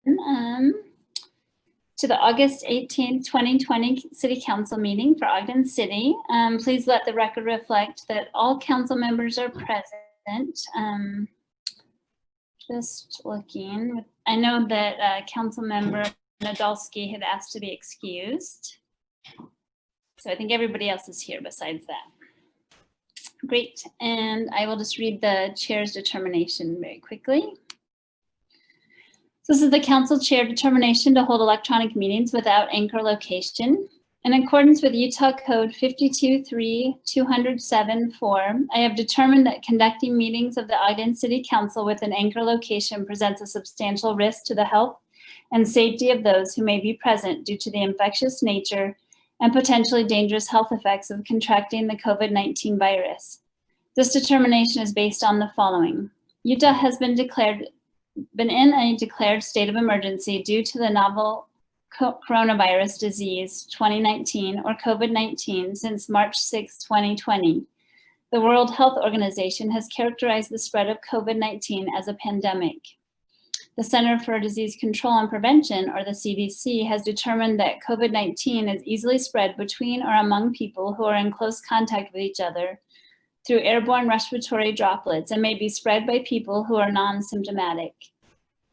to the August 18th, 2020 City Council meeting for Ogden City. Please let the record reflect that all council members are present. Just looking, I know that Council Member Nadolski had asked to be excused. So I think everybody else is here besides that. Great, and I will just read the chair's determination very quickly. So this is the council chair determination to hold electronic meetings without anchor location. In accordance with Utah Code 52.3.207.4, I have determined that conducting meetings of the Ogden City Council with an anchor location presents a substantial risk to the health and safety of those who may be present due to the infectious nature and potentially dangerous health effects of contracting the COVID-19 virus. This determination is based on the following. Utah has been in a declared state of emergency due to the novel coronavirus disease 2019 or COVID-19 since March 6, 2020. The World Health Organization has characterized the spread of COVID-19 as a pandemic. The Center for Disease Control and Prevention, or the CDC, has determined that COVID-19 is easily spread between or among people who are in close contact with each other through airborne respiratory droplets and may be spread by people who are non-symptomatic.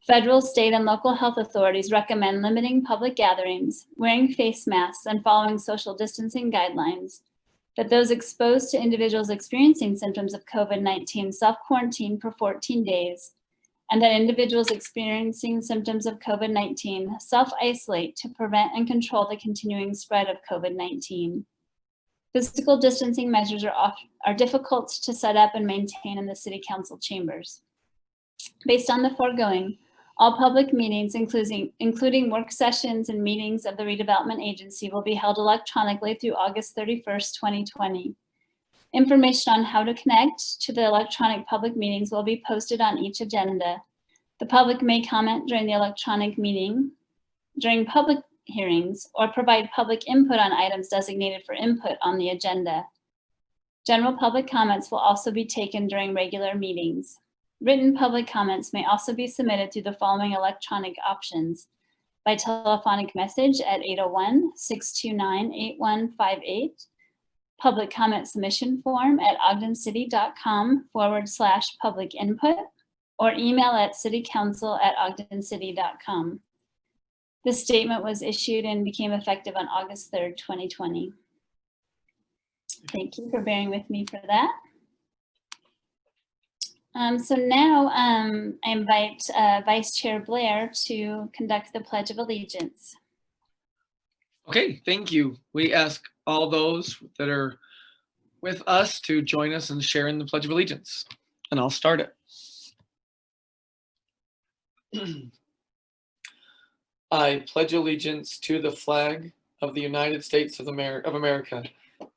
Federal, state, and local health authorities recommend limiting public gatherings, wearing face masks, and following social distancing guidelines, that those exposed to individuals experiencing symptoms of COVID-19 self-quarantine for 14 days, and that individuals experiencing symptoms of COVID-19 self-isolate to prevent and control the continuing spread of COVID-19. Physical distancing measures are difficult to set up and maintain in the City Council chambers. Based on the foregoing, all public meetings, including work sessions and meetings of the Redevelopment Agency, will be held electronically through August 31st, 2020. Information on how to connect to the electronic public meetings will be posted on each agenda. The public may comment during the electronic meeting, during public hearings, or provide public input on items designated for input on the agenda. General public comments will also be taken during regular meetings. Written public comments may also be submitted through the following electronic options: by telephonic message at 801-629-8158, public comment submission form at ogdencity.com/public input, or email at citycouncil@ogdencity.com. This statement was issued and became effective on August 3rd, 2020. Thank you for bearing with me for that. So now I invite Vice Chair Blair to conduct the Pledge of Allegiance. Okay, thank you. We ask all those that are with us to join us in sharing the Pledge of Allegiance, and I'll start it. I pledge allegiance to the flag of the United States of America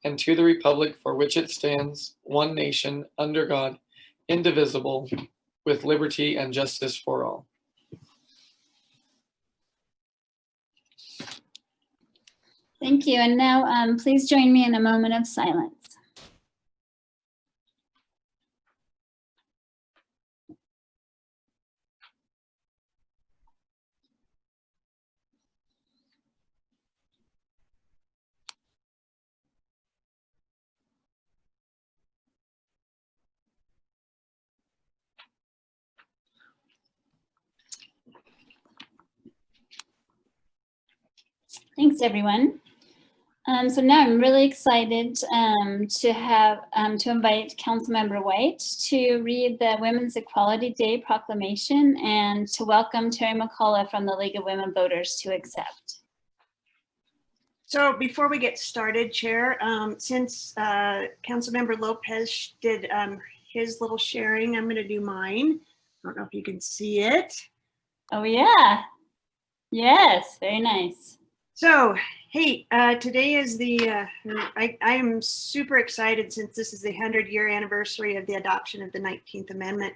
and to the republic for which it stands, one nation, under God, indivisible, with liberty and justice for all. Thank you. And now please join me in a moment of silence. Thanks, everyone. So now I'm really excited to invite Councilmember White to read the Women's Equality Day proclamation and to welcome Terry McCullough from the League of Women Voters to accept. So before we get started, Chair, since Councilmember Lopez did his little sharing, I'm going to do mine. I don't know if you can see it. Oh yeah, yes, very nice. So, hey, today is I am super excited since this is the 100-year anniversary of the adoption of the 19th Amendment,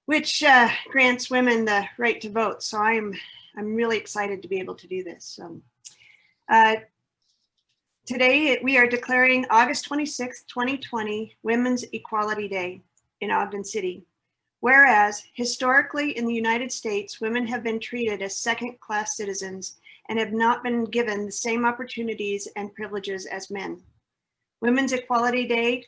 which grants women the right to vote. So I'm really excited to be able to do this. So today we are declaring August 26th, 2020, Women's Equality Day in Ogden City. Whereas historically in the United States, women have been treated as second-class citizens and have not been given the same opportunities and privileges as men. Women's Equality Day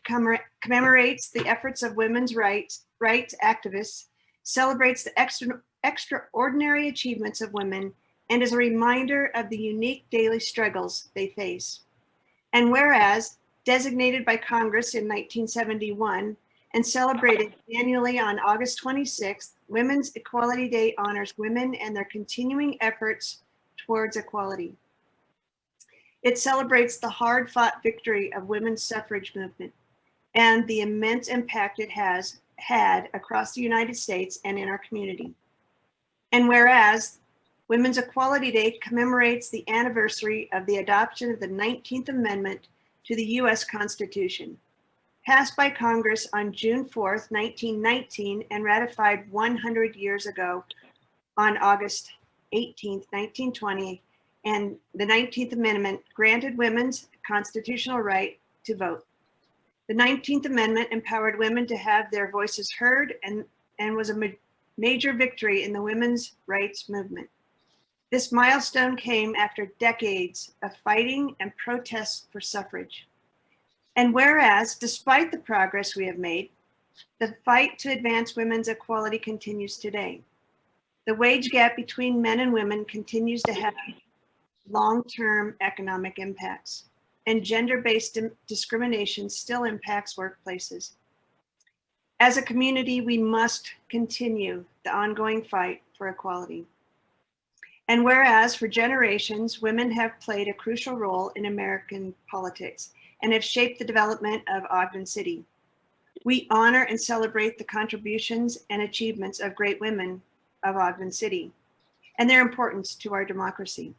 commemorates the efforts of women's rights activists, celebrates the extraordinary achievements of women, and is a reminder of the unique daily struggles they face. And whereas designated by Congress in 1971 and celebrated annually on August 26th, Women's Equality Day honors women and their continuing efforts towards equality. It celebrates the hard-fought victory of women's suffrage movement and the immense impact it has had across the United States and in our community. And whereas Women's Equality Day commemorates the anniversary of the adoption of the 19th Amendment to the U.S. Constitution, passed by Congress on June 4th, 1919, and ratified 100 years ago on August 18th, 1920, and the 19th Amendment granted women's constitutional right to vote. The 19th Amendment empowered women to have their voices heard and was a major victory in the women's rights movement. This milestone came after decades of fighting and protests for suffrage. And whereas, despite the progress we have made, the fight to advance women's equality continues today. The wage gap between men and women continues to have long-term economic impacts, and gender-based discrimination still impacts workplaces. As a community, we must continue the ongoing fight for equality. And whereas for generations, women have played a crucial role in American politics and have shaped the development of Ogden City, we honor and celebrate the contributions and achievements of great women of Ogden City and their importance to our democracy.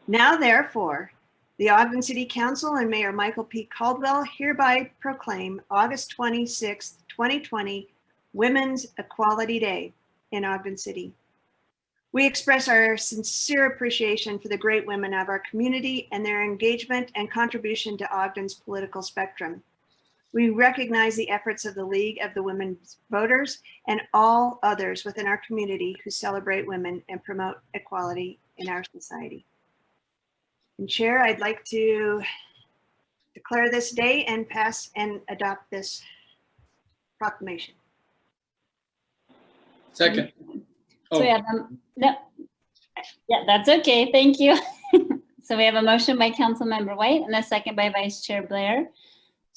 Now, therefore, the Ogden City Council and Mayor Michael P. Caldwell hereby proclaim August 26, 2020, Women's Equality Day in Ogden City. We express our sincere appreciation for the great women of our community and their engagement and contribution to Ogden's political spectrum. We recognize the efforts of the League of the Women Voters and all others within our community who celebrate women and promote equality in our society. And Chair, I'd like to declare this day and pass and adopt this proclamation. Second. So we have no, yeah, that's okay. Thank you. So we have a motion by Councilmember White and a second by Vice Chair Blair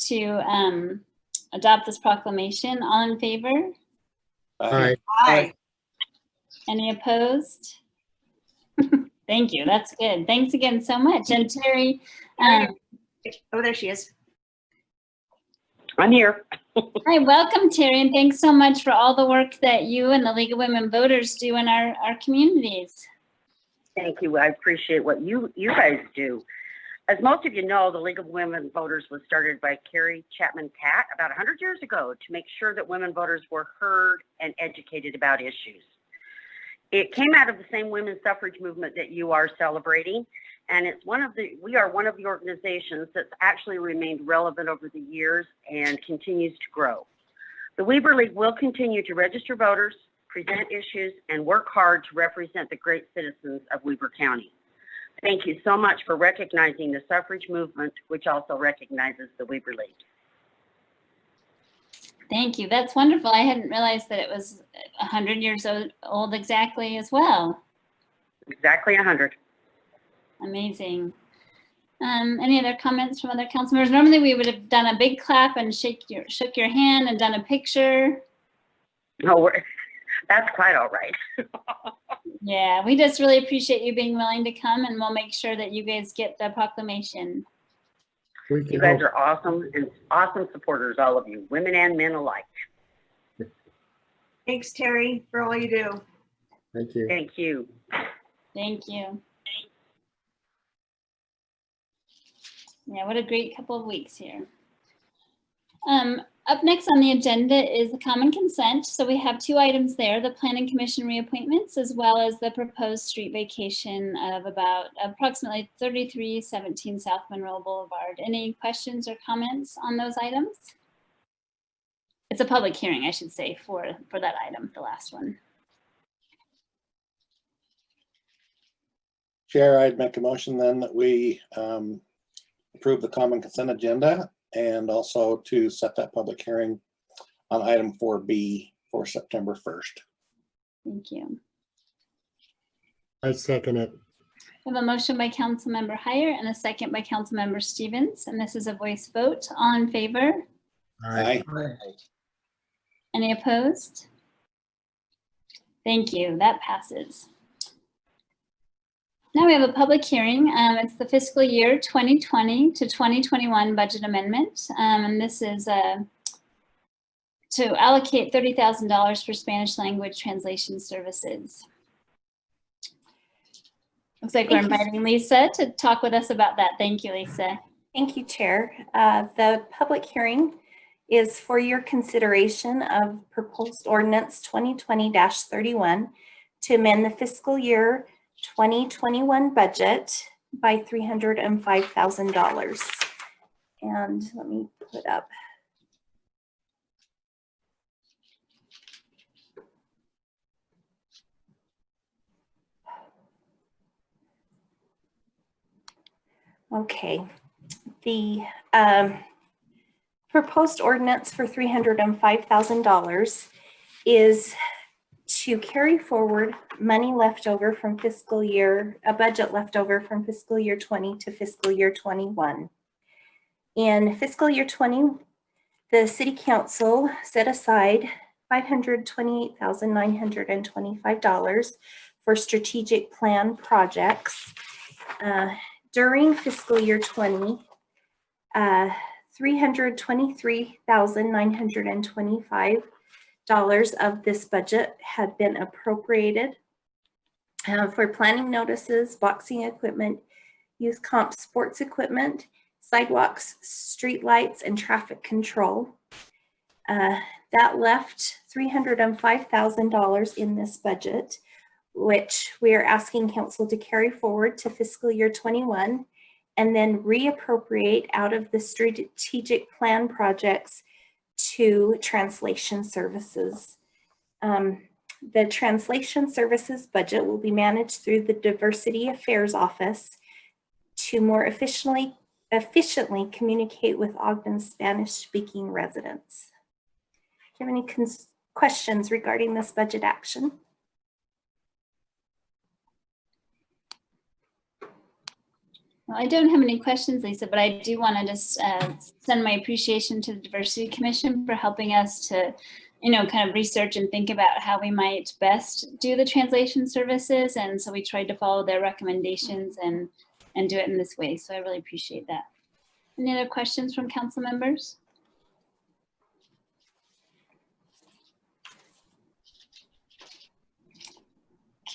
to adopt this proclamation. All in favor? Aye. Aye. Any opposed? Thank you. That's good. Thanks again so much. And Terry, Oh, there she is. I'm here. hi, welcome Terry, and thanks so much for all the work that you and the League of Women Voters do in our communities. Thank you. I appreciate what you guys do. As most of you know, the League of Women Voters was started by Carrie Chapman Catt about 100 years ago to make sure that women voters were heard and educated about issues. It came out of the same women's suffrage movement that you are celebrating, and we are one of the organizations that's actually remained relevant over the years and continues to grow. The Weber League will continue to register voters, present issues, and work hard to represent the great citizens of Weber County. Thank you so much for recognizing the suffrage movement, which also recognizes the Weber League. Thank you. That's wonderful. I hadn't realized that it was 100 years old exactly as well. Exactly 100. Amazing. Any other comments from other council members? Normally we would have done a big clap and shook your hand and done a picture. No, that's quite all right. Yeah, we just really appreciate you being willing to come, and we'll make sure that you guys get the proclamation. You guys are awesome and awesome supporters, all of you, women and men alike. Thanks, Terry, for all you do. Thank you. Thank you. Thank you. Yeah, what a great couple of weeks here. Up next on the agenda is the common consent. So we have two items there, the Planning Commission reappointments, as well as the proposed street vacation of about approximately 3317 South Monroe Boulevard. Any questions or comments on those items? it's a public hearing, I should say, for that item, the last one. Chair, I'd make a motion then that we approve the common consent agenda and also to set that public hearing on item 4B for September 1st. Thank you. I second it. We have a motion by Councilmember Heyer and a second by Councilmember Stevens, and this is a voice vote. All in favor? Aye. Any opposed? Thank you. That passes. Now we have a public hearing. It's the fiscal year 2020 to 2021 budget amendment. And this is to allocate $30,000 for Spanish language translation services. Looks like we're inviting Lisa to talk with us about that. Thank you, Lisa. Thank you, Chair. The public hearing is for your consideration of proposed ordinance 2020-31 to amend the fiscal year 2021 budget by $305,000. And let me put up. Okay, the proposed ordinance for $305,000 is to carry forward money left over from fiscal year, a budget left over from fiscal year 20 to fiscal year 21. In fiscal year 20, the City Council set aside $528,925 for strategic plan projects. During fiscal year 20, $323,925 of this budget had been appropriated for planning notices, boxing equipment, youth comp sports equipment, sidewalks, street lights, and traffic control. That left $305,000 in this budget, which we are asking council to carry forward to fiscal year 21 and then reappropriate out of the strategic plan projects to translation services. The translation services budget will be managed through the Diversity Affairs Office to more efficiently communicate with Ogden's Spanish-speaking residents. Do you have any questions regarding this budget action? Well, I don't have any questions, Lisa, but I do want to just send my appreciation to the Diversity Commission for helping us to, kind of research and think about how we might best do the translation services. And so we tried to follow their recommendations and do it in this way. So I really appreciate that. Any other questions from council members?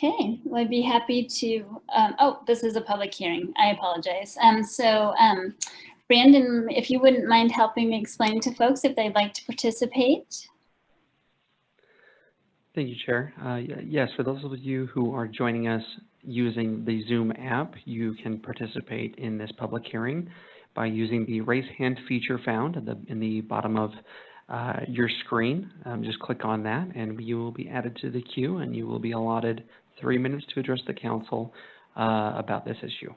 Okay, well, I'd be happy to, oh, this is a public hearing. I apologize. Brandon, if you wouldn't mind helping me explain to folks if they'd like to participate. Thank you, Chair. Yes, for those of you who are joining us using the Zoom app, you can participate in this public hearing by using the raise hand feature found in the bottom of your screen. Just click on that and you will be added to the queue and you will be allotted 3 minutes to address the council about this issue.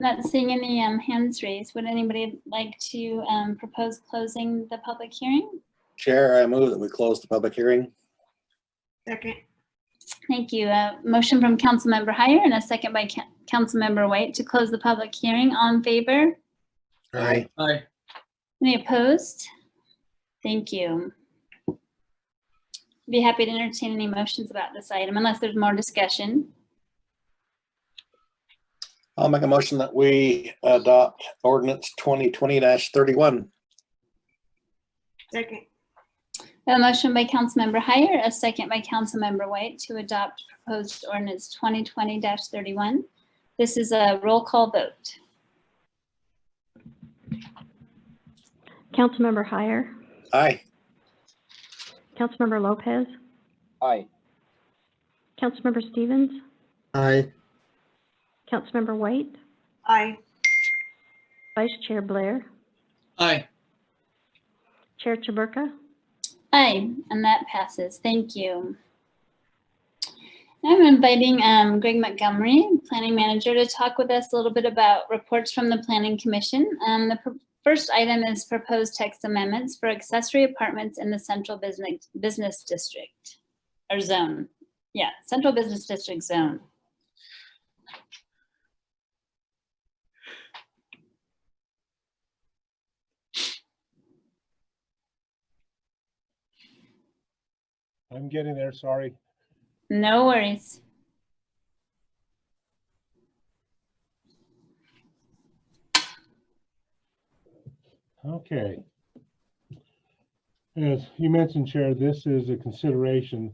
Not seeing any hands raised. Would anybody like to propose closing the public hearing? Chair, I move that we close the public hearing. Second. Thank you. Motion from Councilmember Heyer and a second by Councilmember White to close the public hearing. All in favor? Aye. Aye. Any opposed? Thank you. Be happy to entertain any motions about this item unless there's more discussion. I'll make a motion that we adopt ordinance 2020-31. Second. A motion by Councilmember Hyer, a second by Councilmember White to adopt proposed ordinance 2020-31. This is a roll call vote. Councilmember Hyer, Aye. Councilmember Lopez, Aye. Councilmember Stevens, Aye. Councilmember White, Aye. Vice Chair Blair, Aye. Chair Chaburka. Aye, and that passes. Thank you. Now I'm inviting Greg Montgomery, Planning Manager, to talk with us a little bit about reports from the Planning Commission. The first item is proposed text amendments for accessory apartments in the Central Business District, or zone. Yeah, Central Business District zone. I'm getting there, sorry. No worries. Okay. As you mentioned, Chair, this is a consideration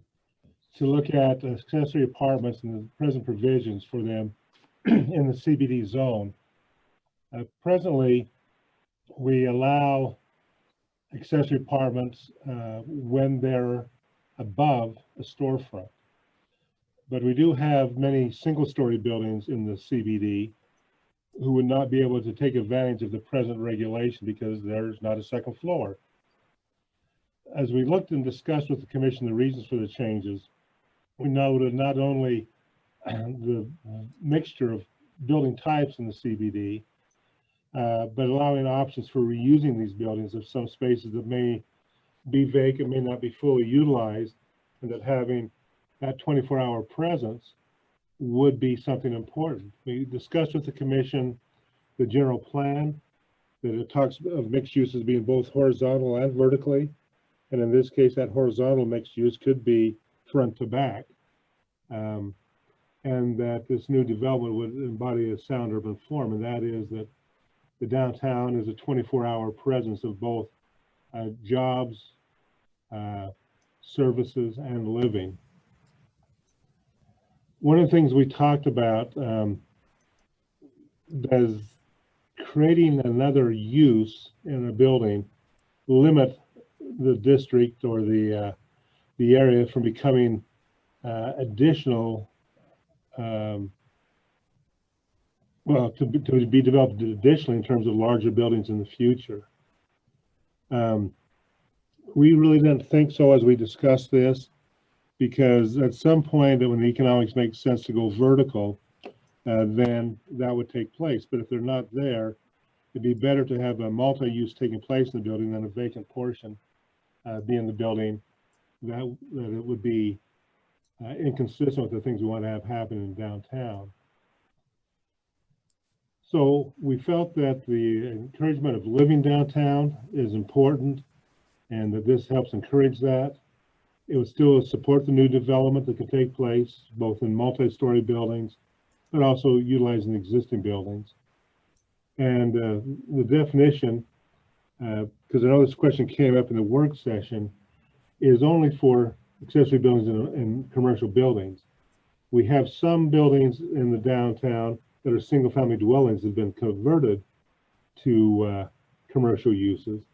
to look at accessory apartments and the present provisions for them in the CBD zone. Presently, we allow accessory apartments when they're above a storefront. But we do have many single-story buildings in the CBD who would not be able to take advantage of the present regulation because there's not a second floor. As we looked and discussed with the commission the reasons for the changes, we noted not only the mixture of building types in the CBD, but allowing options for reusing these buildings if some spaces that may be vacant, may not be fully utilized, and that having that 24-hour presence would be something important. We discussed with the commission the general plan, that it talks of mixed uses being both horizontal and vertically. And in this case, that horizontal mixed use could be front to back. And that this new development would embody a sound urban form. And that is that the downtown is a 24-hour presence of both jobs, services, and living. One of the things we talked about does creating another use in a building limit the district or the area from becoming additional, well, to be developed additionally in terms of larger buildings in the future. We really didn't think so as we discussed this, because at some point when the economics make sense to go vertical, then that would take place. But if they're not there, it'd be better to have a multi-use taking place in the building than a vacant portion be in the building. That it would be inconsistent with the things we want to have happen in downtown. So we felt that the encouragement of living downtown is important, and that this helps encourage that. It would still support the new development that can take place, both in multi-story buildings, but also utilizing existing buildings. And the definition, because I know this question came up in the work session, is only for accessory buildings and commercial buildings. We have some buildings in the downtown that are single-family dwellings that have been converted to commercial uses,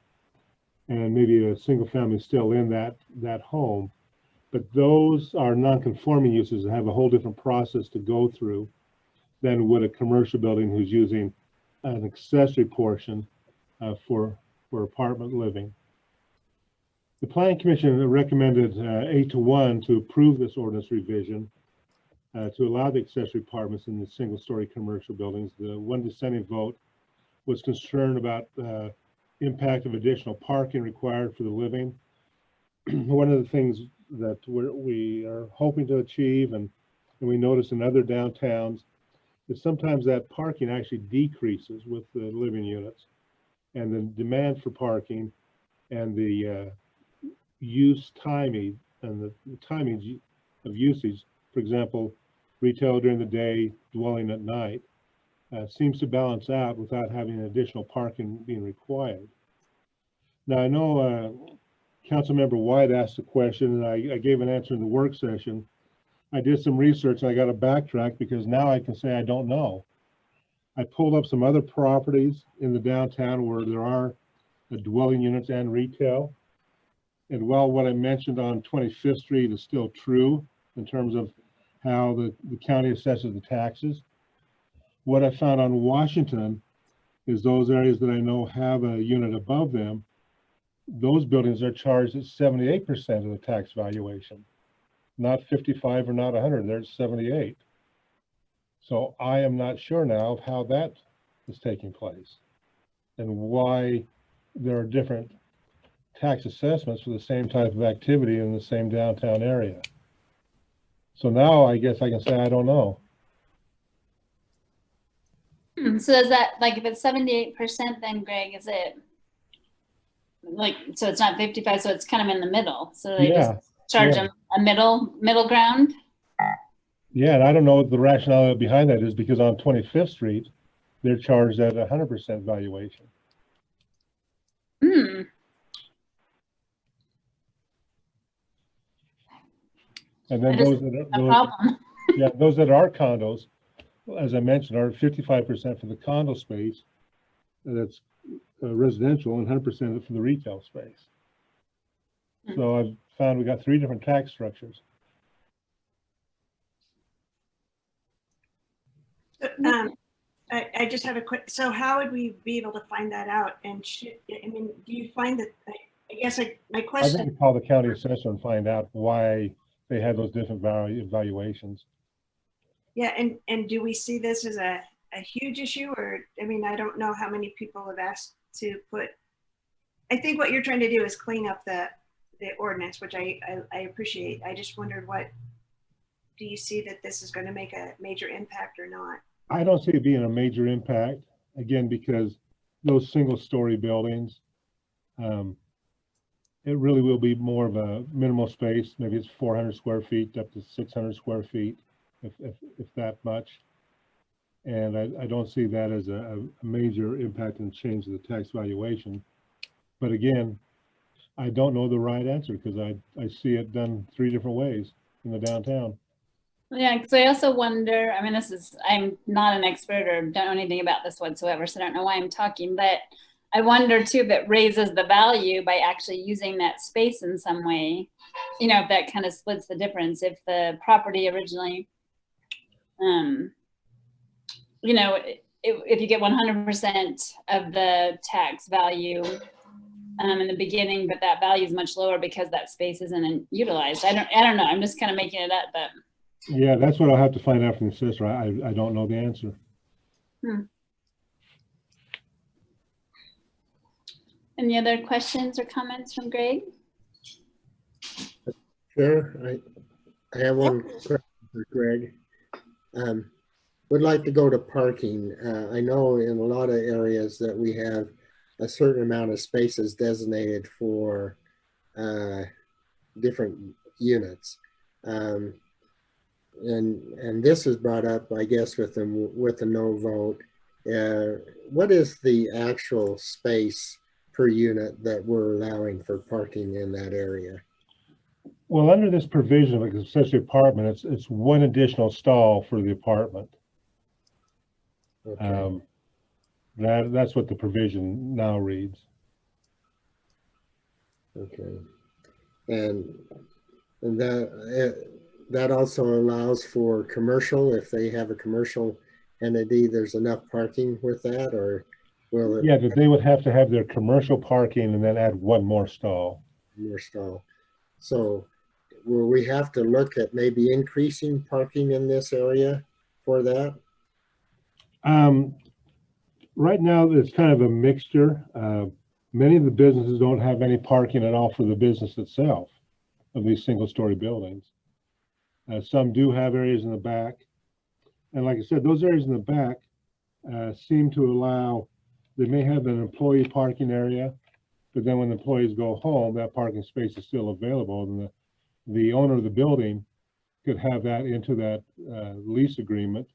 and maybe a single family still in that home, but those are non-conforming uses that have a whole different process to go through than would a commercial building who's using an accessory portion for apartment living. The Planning Commission recommended 8-1 to approve this ordinance revision to allow the accessory apartments in the single-story commercial buildings. The one dissenting vote was concerned about impact of additional parking required for the living. One of the things that we are hoping to achieve, and we notice in other downtowns, is sometimes that parking actually decreases with the living units, and the demand for parking and the use timing and the timing of usage, for example, retail during the day, dwelling at night, seems to balance out without having additional parking being required. Now, I know Councilmember White asked a question and I gave an answer in the work session. I did some research and I got to backtrack because now I can say I don't know. I pulled up some other properties in the downtown where there are dwelling units and retail. And while what I mentioned on 25th Street is still true in terms of how the county assesses the taxes, what I found on Washington is those areas that I know have a unit above them, those buildings are charged at 78% of the tax valuation, not 55 or not 100, they're 78. So I am not sure now of how that is taking place and why there are different tax assessments for the same type of activity in the same downtown area. So now I guess I can say I don't know. So is that, like, if it's 78%, then Greg, is it like, so it's not 55, so it's kind of in the middle. So they Yeah, just charge yeah. them a middle ground? Yeah, and I don't know what the rationale behind that is because on 25th Street, they're charged at 100% valuation. Hmm. And then That is those that a are, problem. yeah, those that are condos, as I mentioned, are 55% for the condo space, and that's residential, and 100% for the retail space. Hmm. So I've found we got 3 different tax structures. I just have a quick, so how would we be able to find that out? And I mean, do you find that, I guess my I question, think call the county assessor and find out why they had those different valuations. yeah, and do we see this as a huge issue or, I mean, I don't know how many people have asked to put, I think what you're trying to do is clean up the ordinance, which I appreciate. I just wondered do you see that this is going to make a major impact or not? I don't see it being a major impact, again, because those single-story buildings, it really will be more of a minimal space. Maybe it's 400 square feet up to 600 square feet, if that much. And I don't see that as a major impact and change of the tax valuation. But again, I don't know the right answer because I see it done 3 different ways in the downtown. Yeah, because I also wonder, I mean, I'm not an expert or don't know anything about this whatsoever, so I don't know why I'm talking, but I wonder too if it raises the value by actually using that space in some way, you know, if that kind of splits the difference. If the property originally, you know, if you get 100% of the tax value in the beginning, but that value is much lower because that space isn't utilized. I don't know. I'm just kind of making it up, but. Yeah, that's what I'll have to find out from the assessor. I don't know the answer. Any other questions or comments from Greg? Sure. I have one question for Greg. Would like to go to parking. I know in a lot of areas that we have a certain amount of spaces designated for different units. And this is brought up, I guess, with the no vote. What is the actual space per unit that we're allowing for parking in that area? Well, under this provision of an accessory apartment, it's 1 additional stall for the apartment. Okay. That's what the provision now reads. Okay. And that also allows for commercial. If they have a commercial entity, there's enough parking with that, or will it? Yeah, that they would have to have their commercial parking and then add 1 more stall. More stall. So will we have to look at maybe increasing parking in this area for that? Right now, it's kind of a mixture. Many of the businesses don't have any parking at all for the business itself of these single-story buildings. Some do have areas in the back. And like I said, those areas in the back seem to allow, they may have an employee parking area, but then when the employees go home, that parking space is still available. And the owner of the building could have that into that lease agreement,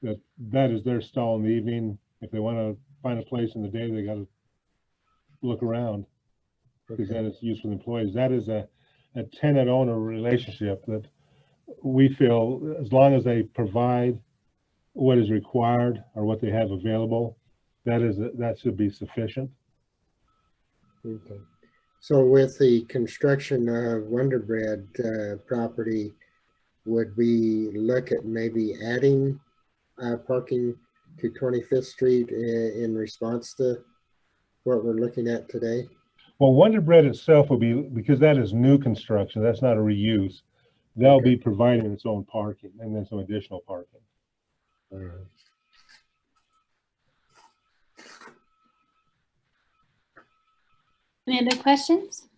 that is their stall in the evening. If they want to find a place in the day, they got to look around. because then it's used with employees. That is a tenant-owner relationship that we feel, as long as they provide what is required or what they have available, that should be sufficient. Okay. So with the construction of Wonder Bread property, would we look at maybe adding parking to 25th Street in response to what we're looking at today? Well, Wonder Bread itself will be, because that is new construction, that's not a reuse. They'll be providing its own parking and then some additional parking. All right. Any other questions?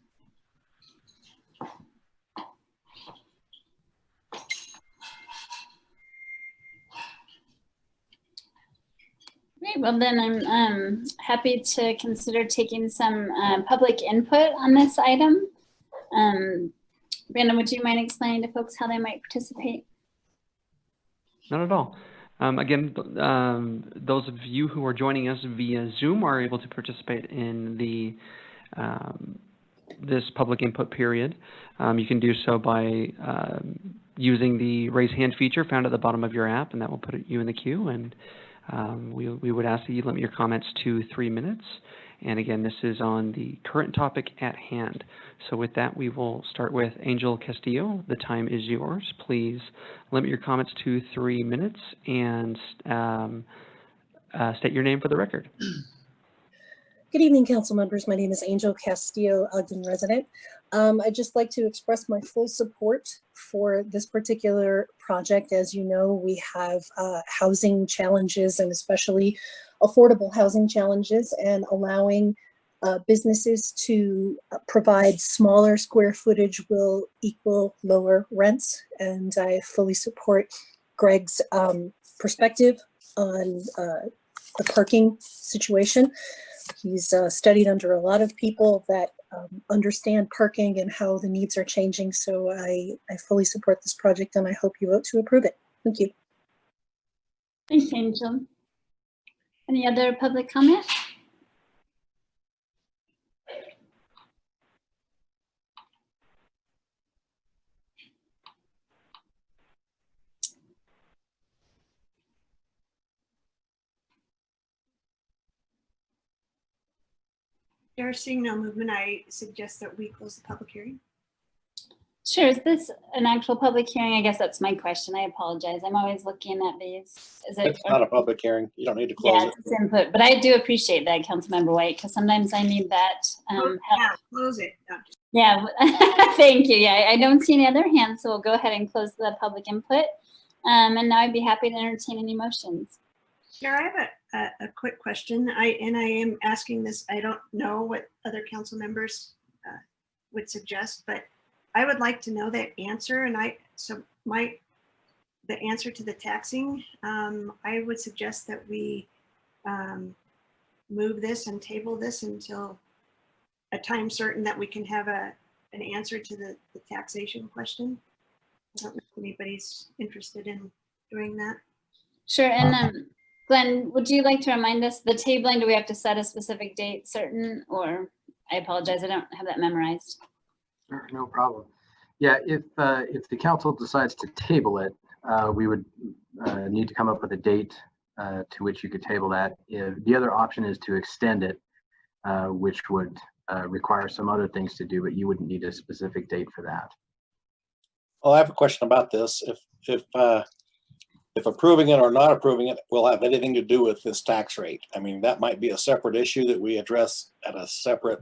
Great, well then I'm happy to consider taking some public input on this item. Brandon, would you mind explaining to folks how they might participate? Not at all. Again, those of you who are joining us via Zoom are able to participate in the this public input period. You can do so by using the raise hand feature found at the bottom of your app, and that will put you in the queue. And we would ask that you limit your comments to 3 minutes. And again, this is on the current topic at hand. So with that, we will start with Angel Castillo. The time is yours. Please limit your comments to 3 minutes and state your name for the record. Good evening, council members. My name is Angel Castillo, Ogden resident. I'd just like to express my full support for this particular project. As you know, we have housing challenges, and especially affordable housing challenges, and allowing businesses to provide smaller square footage will equal lower rents. And I fully support Greg's perspective on the parking situation. He's studied under a lot of people that understand parking and how the needs are changing. So I fully support this project, and I hope you vote to approve it. Thank you. Thanks, Angel. Any other public comment? There are seeing no movement. I suggest that we close the public hearing. Sure, is this an actual public hearing? I guess that's my question. I apologize. I'm always looking at these. Is it? It's not a public hearing. You don't need to close Yeah, it. it's input, but I do appreciate that, Councilmember White, because sometimes I need that. Yeah, close it. No, just- Yeah, thank you. Yeah, I don't see any other hands, so we'll go ahead and close the public input. And now I'd be happy to entertain any motions. Chair, I have a quick question. I am asking this. I don't know what other council members would suggest, but I would like to know that answer. And the answer to the taxing, I would suggest that we move this and table this until a time certain that we can have an answer to the taxation question. I don't know if anybody's interested in doing that. Sure, and Glenn, would you like to remind us the tabling? Do we have to set a specific date certain, or I apologize, I don't have that memorized. Sure, no problem. Yeah, if the council decides to table it, we would need to come up with a date to which you could table that. If the other option is to extend it, which would require some other things to do, but you wouldn't need a specific date for that. Well, I have a question about this. If approving it or not approving it will have anything to do with this tax rate. I mean, that might be a separate issue that we address at a separate,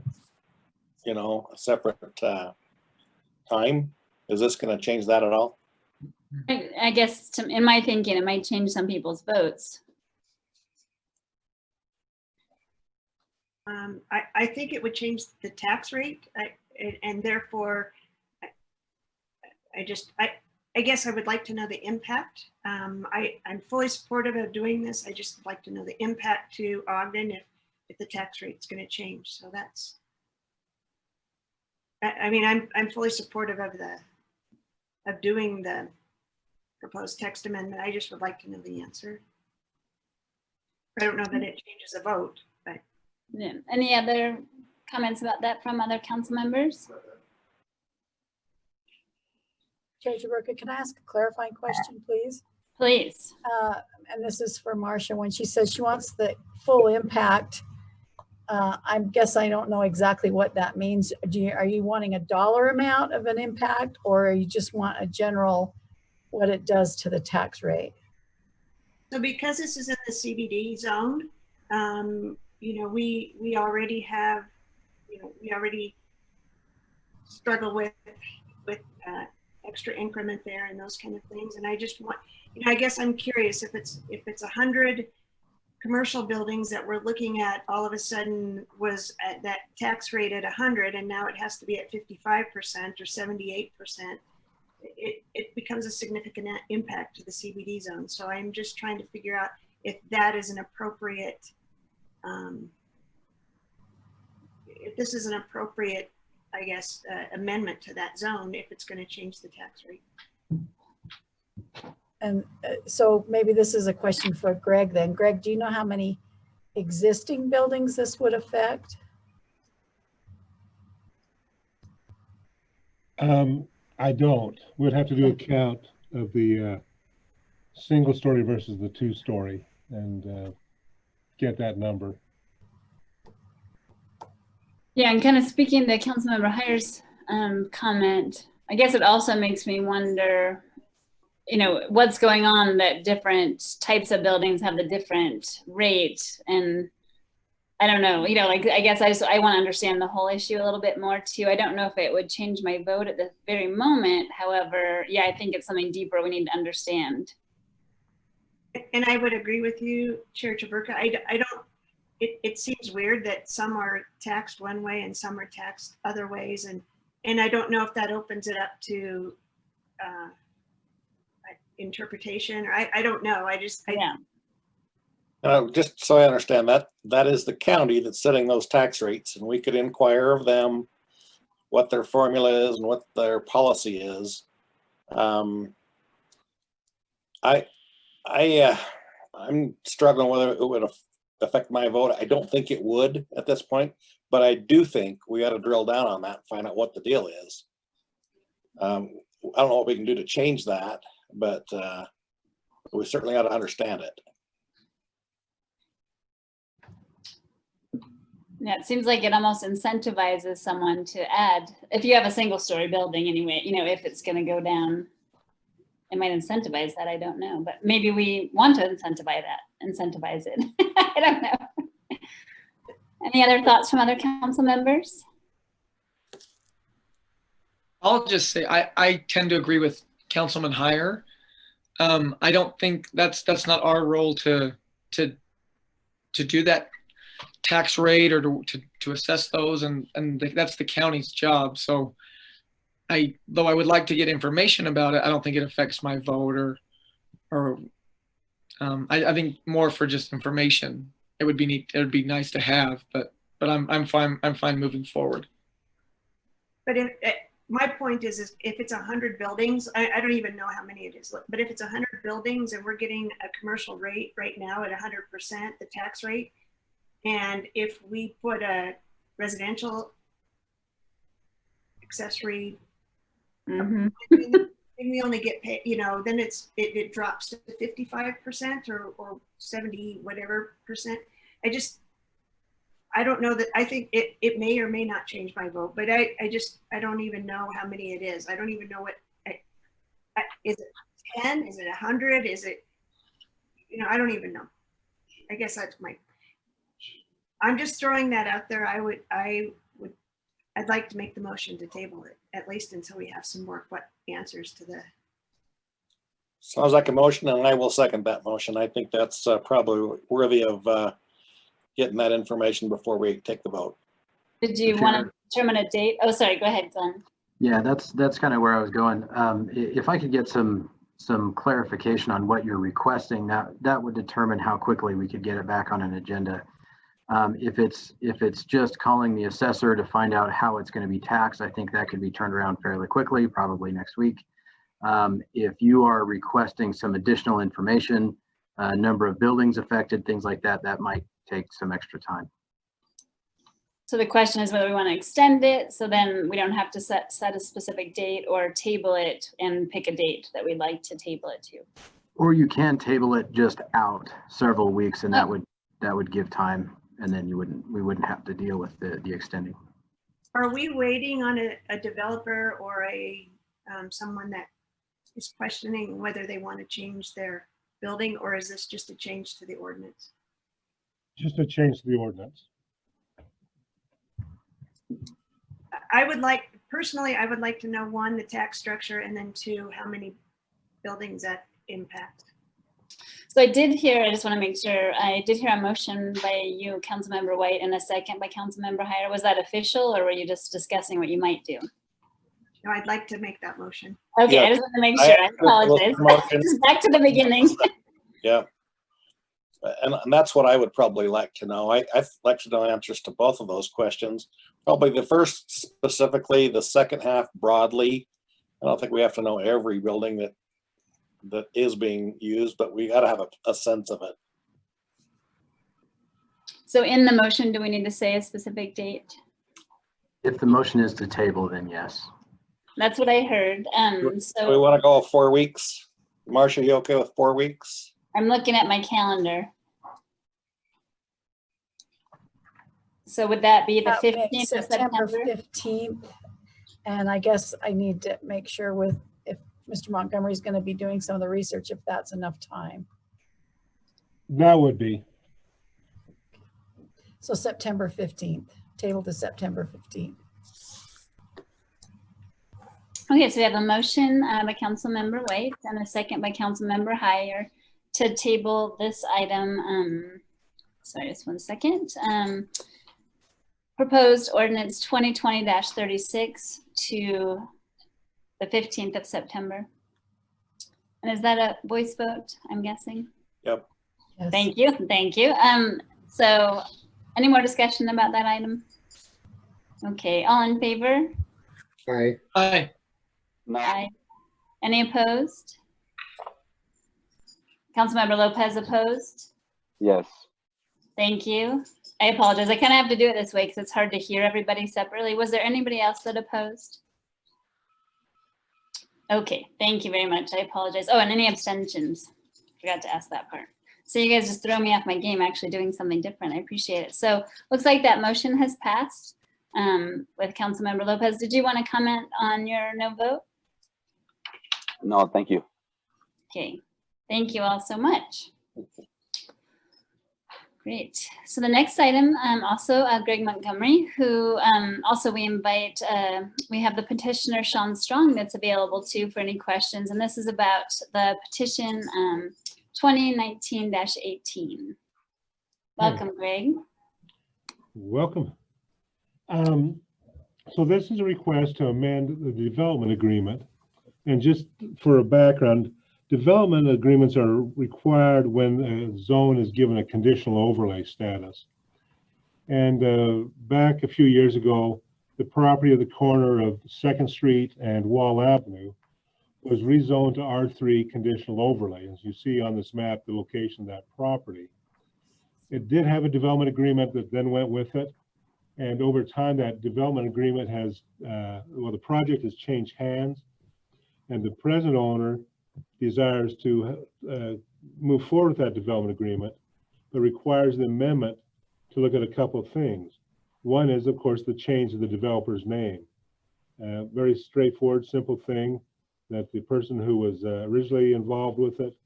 time. Is this going to change that at all? I guess in my thinking, it might change some people's votes. I think it would change the tax rate, and therefore, I guess I would like to know the impact. I'm fully supportive of doing this. I just like to know the impact to Ogden if the tax rate's going to change. So that's, I mean, I'm fully supportive of doing the proposed text amendment. I just would like to know the answer. I don't know that it changes a vote, but. Yeah. Any other comments about that from other council members? Chair Jaburka, can I ask a clarifying question, please? Please. And this is for Marcia. When she says she wants the full impact, I guess I don't know exactly what that means. Are you wanting a dollar amount of an impact, or you just want a general, what it does to the tax rate? So because this is in the CBD zone, you know, we already have, you know, we already struggle with extra increment there and those kind of things. And I just want, you know, I guess I'm curious if it's 100 commercial buildings that we're looking at all of a sudden was at that tax rate at 100 and now it has to be at 55% or 78%. It becomes a significant impact to the CBD zone. So I'm just trying to figure out if that is an appropriate, if this is an appropriate, I guess, amendment to that zone, if it's going to change the tax rate. And so maybe this is a question for Greg then. Greg, do you know how many existing buildings this would affect? I don't. We'd have to do a count of the single story versus the 2-story and get that number. Yeah, and kind of speaking to Councilmember Hires' comment, I guess it also makes me wonder, you know, what's going on that different types of buildings have the different rate. And I don't know, you know, like, I guess I want to understand the whole issue a little bit more too. I don't know if it would change my vote at this very moment. However, yeah, I think it's something deeper we need to understand. And I would agree with you, Chair Jaburka. I don't, it seems weird that some are taxed one way and some are taxed other ways. And I don't know if that opens it up to interpretation, or I don't know. Yeah. Just so I understand, that is the county that's setting those tax rates, and we could inquire of them what their formula is and what their policy is. I'm struggling whether it would affect my vote. I don't think it would at this point, but I do think we got to drill down on that and find out what the deal is. I don't know what we can do to change that, but we certainly ought to understand it. Yeah, it seems like it almost incentivizes someone to add, if you have a single story building anyway, you know, if it's going to go down, it might incentivize that. I don't know, but maybe we want to incentivize it. I don't know. Any other thoughts from other council members? I'll just say I tend to agree with Councilman Heyer. I don't think that's not our role to do that tax rate or to assess those, and that's the county's job. So though I would like to get information about it, I don't think it affects my vote or I think more for just information. It would be neat. It would be nice to have, but I'm fine moving forward. But my point is if it's 100 buildings, I don't even know how many it is, but if it's 100 buildings and we're getting a commercial rate right now at 100%, the tax rate, and if we put a residential accessory, then we only get paid, you know, then it drops to 55% or 70 whatever percent. I don't know that. I think it may or may not change my vote, but I don't even know how many it is. I don't even know what, is it 10? Is it 100? Is it, you know, I don't even know. I guess that's I'm just throwing that out there. I'd like to make the motion to table it, at least until we have some more answers to the. Sounds like a motion, and I will second that motion. I think that's probably worthy of getting that information before we take the vote. Did you want to determine a date? Oh, sorry, go ahead, Glenn. Yeah, that's kind of where I was going. If I could get some clarification on what you're requesting, that would determine how quickly we could get it back on an agenda. If it's just calling the assessor to find out how it's going to be taxed, I think that could be turned around fairly quickly, probably next week. If you are requesting some additional information, number of buildings affected, things like that, that might take some extra time. So the question is whether we want to extend it, so then we don't have to set a specific date, or table it and pick a date that we'd like to table it to. Or you can table it just out several weeks, and that would give time, and then we wouldn't have to deal with the extending. Are we waiting on a developer or someone that is questioning whether they want to change their building, or is this just a change to the ordinance? Just a change to the ordinance. Personally, I would like to know, one, the tax structure, and then two, how many buildings that impact. So I just want to make sure, I did hear a motion by you, Councilmember White, and a second by Councilmember Heyer. Was that official, or were you just discussing what you might do? No, I'd like to make that motion. Okay, Yeah. I just want to make sure. I apologize. Motion. Back to the beginning. Yeah. And that's what I would probably like to know. I'd like to know answers to both of those questions. Probably the first specifically, the second half broadly. I don't think we have to know every building that is being used, but we got to have a sense of it. So in the motion, do we need to say a specific date? If the motion is to table, then yes. That's what I heard. Do we So want to go 4 weeks? Marcia, you okay with 4 weeks? I'm looking at my calendar. So would that be the That makes 15th of September September? 15th. And I guess I need to make sure if Mr. Montgomery's going to be doing some of the research, if that's enough time. That would be. So September 15th, table to September 15th. Okay, so we have a motion by Councilmember White and a second by Councilmember Heyer to table this item. Sorry, just 1 second. Proposed ordinance 2020-36 to the 15th of September. And is that a voice vote, I'm guessing? Yep. Yes. Thank you, thank you. So any more discussion about that item? Okay, all in favor? Aye. Aye. Aye. Any opposed? Councilmember Lopez opposed? Yes. Thank you. I apologize. I kind of have to do it this way because it's hard to hear everybody separately. Was there anybody else that opposed? Okay, thank you very much. I apologize. Oh, and any abstentions? Forgot to ask that part. So you guys just throw me off my game actually doing something different. I appreciate it. So looks like that motion has passed with Councilmember Lopez. Did you want to comment on your no vote? No, thank you. Okay, thank you all so much. Great. So the next item, also Greg Montgomery, who also we invite, we have the petitioner Sean Strong that's available too for any questions. And this is about the petition 2019-18. Welcome, Greg. Welcome. So this is a request to amend the development agreement. And just for a background, development agreements are required when a zone is given a conditional overlay status. And back a few years ago, the property at the corner of 2nd Street and Wall Avenue was rezoned to R3 conditional overlay. As you see on this map, the location of that property. It did have a development agreement that then went with it. And over time, that development agreement has, well, the project has changed hands. And the present owner desires to move forward with that development agreement, but requires the amendment to look at a couple of things. One is, of course, the change of the developer's name. Very straightforward, simple thing, that the person who was originally involved with it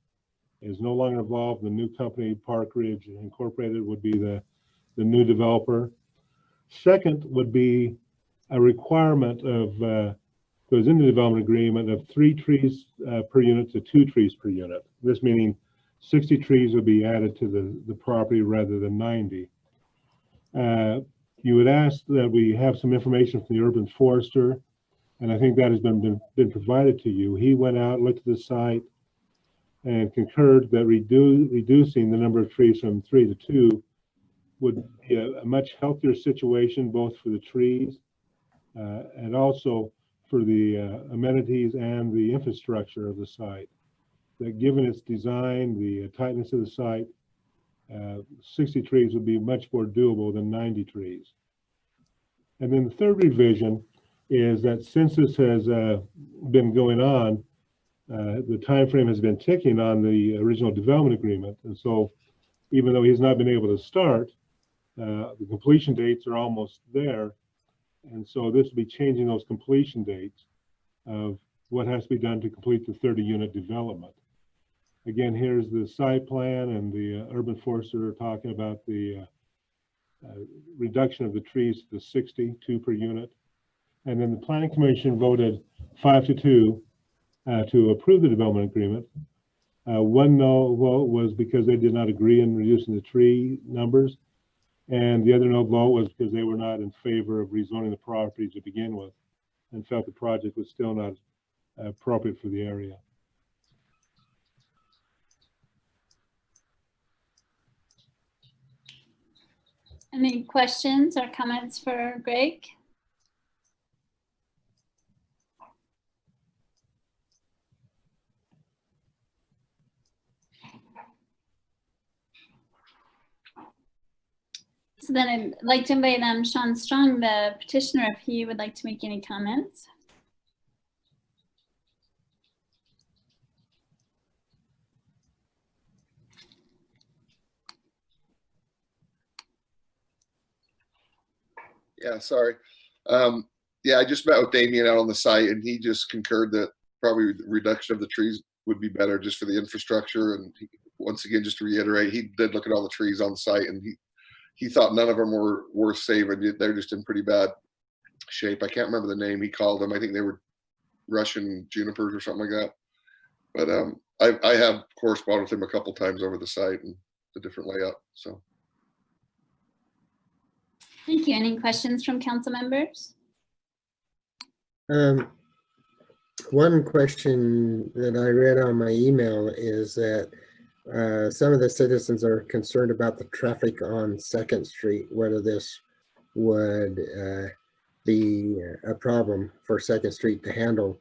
is no longer involved. The new company, Park Ridge Incorporated, would be the new developer. Second would be a requirement of goes in the development agreement of 3 trees per unit to 2 trees per unit. This meaning 60 trees would be added to the property rather than 90. You would ask that we have some information from the urban forester, and I think that has been provided to you. He went out, looked at the site, and concurred that reducing the number of trees from 3 to 2 would be a much healthier situation, both for the trees and also for the amenities and the infrastructure of the site. That given its design, the tightness of the site, 60 trees would be much more doable than 90 trees. And then the third revision is that since this has been going on, the time frame has been ticking on the original development agreement. And so even though he's not been able to start, the completion dates are almost there. And so this will be changing those completion dates of what has to be done to complete the 30-unit development. Again, here's the site plan, and the urban forester are talking about the reduction of the trees to 62 per unit. And then the planning commission voted 5-2 to approve the development agreement. One no vote was because they did not agree in reducing the tree numbers. And the other no vote was because they were not in favor of rezoning the property to begin with and felt the project was still not appropriate for the area. Any questions or comments for Greg? So then I'd like to invite Sean Strong, the petitioner, if he would like to make any comments. Yeah, sorry. Yeah, I just met with Damien out on the site, and he just concurred that probably the reduction of the trees would be better just for the infrastructure. And once again, just to reiterate, he did look at all the trees on site, and he thought none of them were worth saving. They're just in pretty bad shape. I can't remember the name he called them. I think they were Russian junipers or something like that. But I have corresponded with him a couple times over the site and the different layout. So. Thank you. Any questions from council members? One question that I read on my email is that some of the citizens are concerned about the traffic on 2nd Street, whether this would be a problem for 2nd Street to handle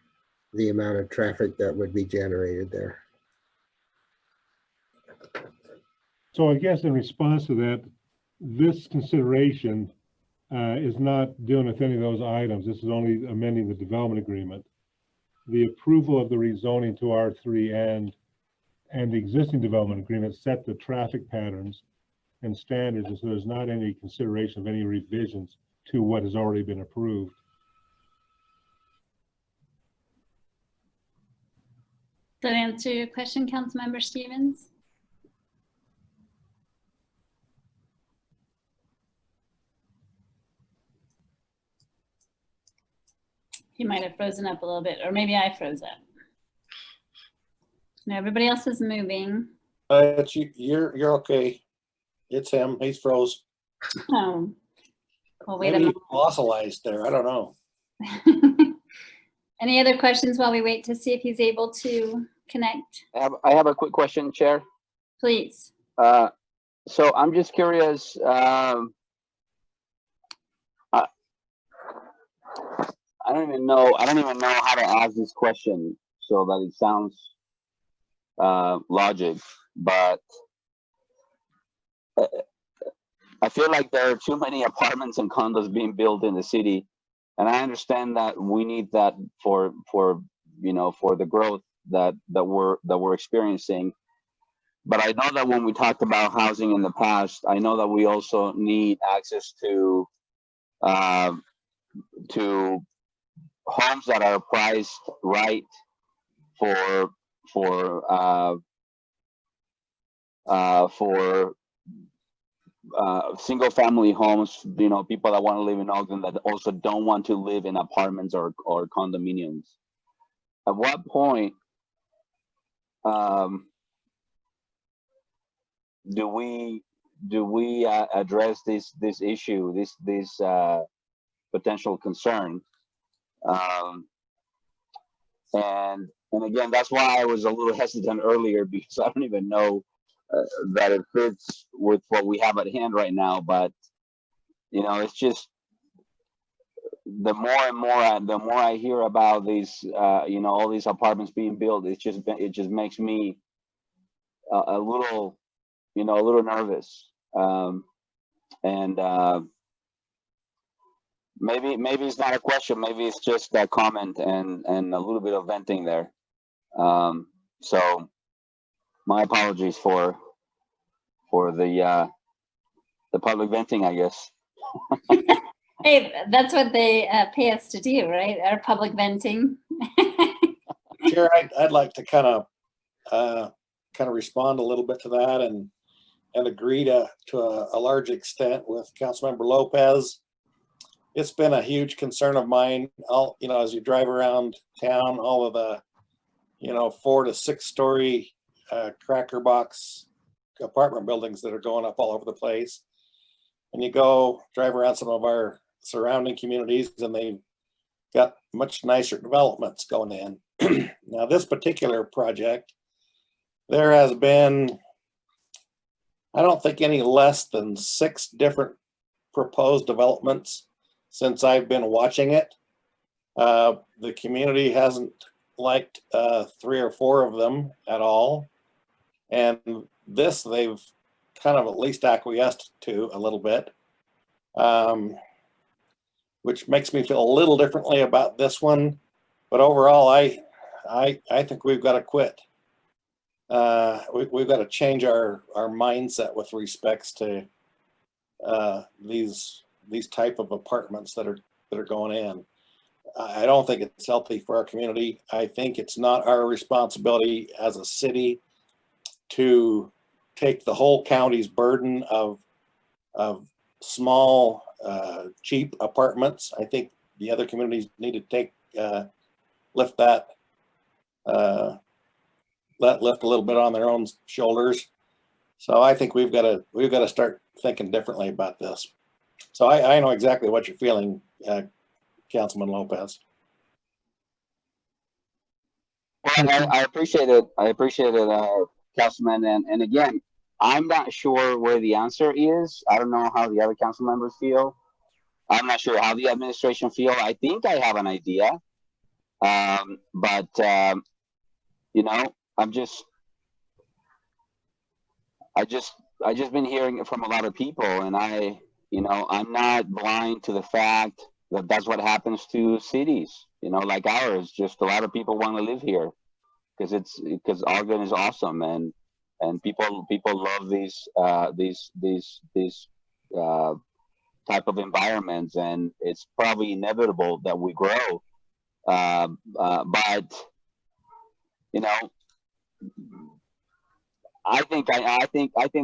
the amount of traffic that would be generated there. So I guess in response to that, this consideration is not dealing with any of those items. This is only amending the development agreement. The approval of the rezoning to R3 and the existing development agreement set the traffic patterns and standards, and so there's not any consideration of any revisions to what has already been approved. Does that answer your question, Councilmember Stevens? He might have frozen up a little bit, or maybe I froze up. No, everybody else is moving. It's you, you're okay. It's him. He's froze. Oh, well, wait Maybe a he fossilized there. I don't know. moment. Any other questions while we wait to see if he's able to connect? I have a quick question, Chair. Please. So I'm just curious. I don't even know how to ask this question so that it sounds logic, but I feel like there are too many apartments and condos being built in the city, and I understand that we need that for the growth that we're experiencing. But I know that when we talked about housing in the past, I know that we also need access to homes that are priced right for single family homes, people that want to live in Ogden that also don't want to live in apartments or condominiums. At what point do we address this issue, this potential concern? And again, that's why I was a little hesitant earlier, because I don't even know that it fits with what we have at hand right now. But it's just the more I hear about these, all these apartments being built, it just makes me a little nervous. maybe it's not a question. Maybe it's just a comment and a little bit of venting there. So my apologies for the public venting, I guess. Hey, that's what they pay us to do, right? Our public venting. Chair, I'd like to kind of respond a little bit to that and agree to a large extent with Councilmember Lopez. It's been a huge concern of mine. As you drive around town, all of the, 4 to 6 story cracker box apartment buildings that are going up all over the place. And you go drive around some of our surrounding communities and they've got much nicer developments going in. Now, this particular project, there has been, I don't think, any less than 6 different proposed developments since I've been watching it. The community hasn't liked 3 or 4 of them at all. And this they've kind of at least acquiesced to a little bit, which makes me feel a little differently about this one. But overall, I think we've got to quit. We've got to change our mindset with respects to these type of apartments that are going in. I don't think it's healthy for our community. I think it's not our responsibility as a city to take the whole county's burden of small, cheap apartments. I think the other communities need to lift that, lift a little bit on their own shoulders. So I think we've got to start thinking differently about this. So I know exactly what you're feeling, Councilman Lopez. Well, I appreciate it. I appreciate it, Councilman. And again, I'm not sure where the answer is. I don't know how the other council members feel. I'm not sure how the administration feel. I think I have an idea. But I just been hearing it from a lot of people, and I'm not blind to the fact that that's what happens to cities, like ours. Just a lot of people want to live here because Ogden is awesome, and people love these type of environments, and it's probably inevitable that we grow. But I think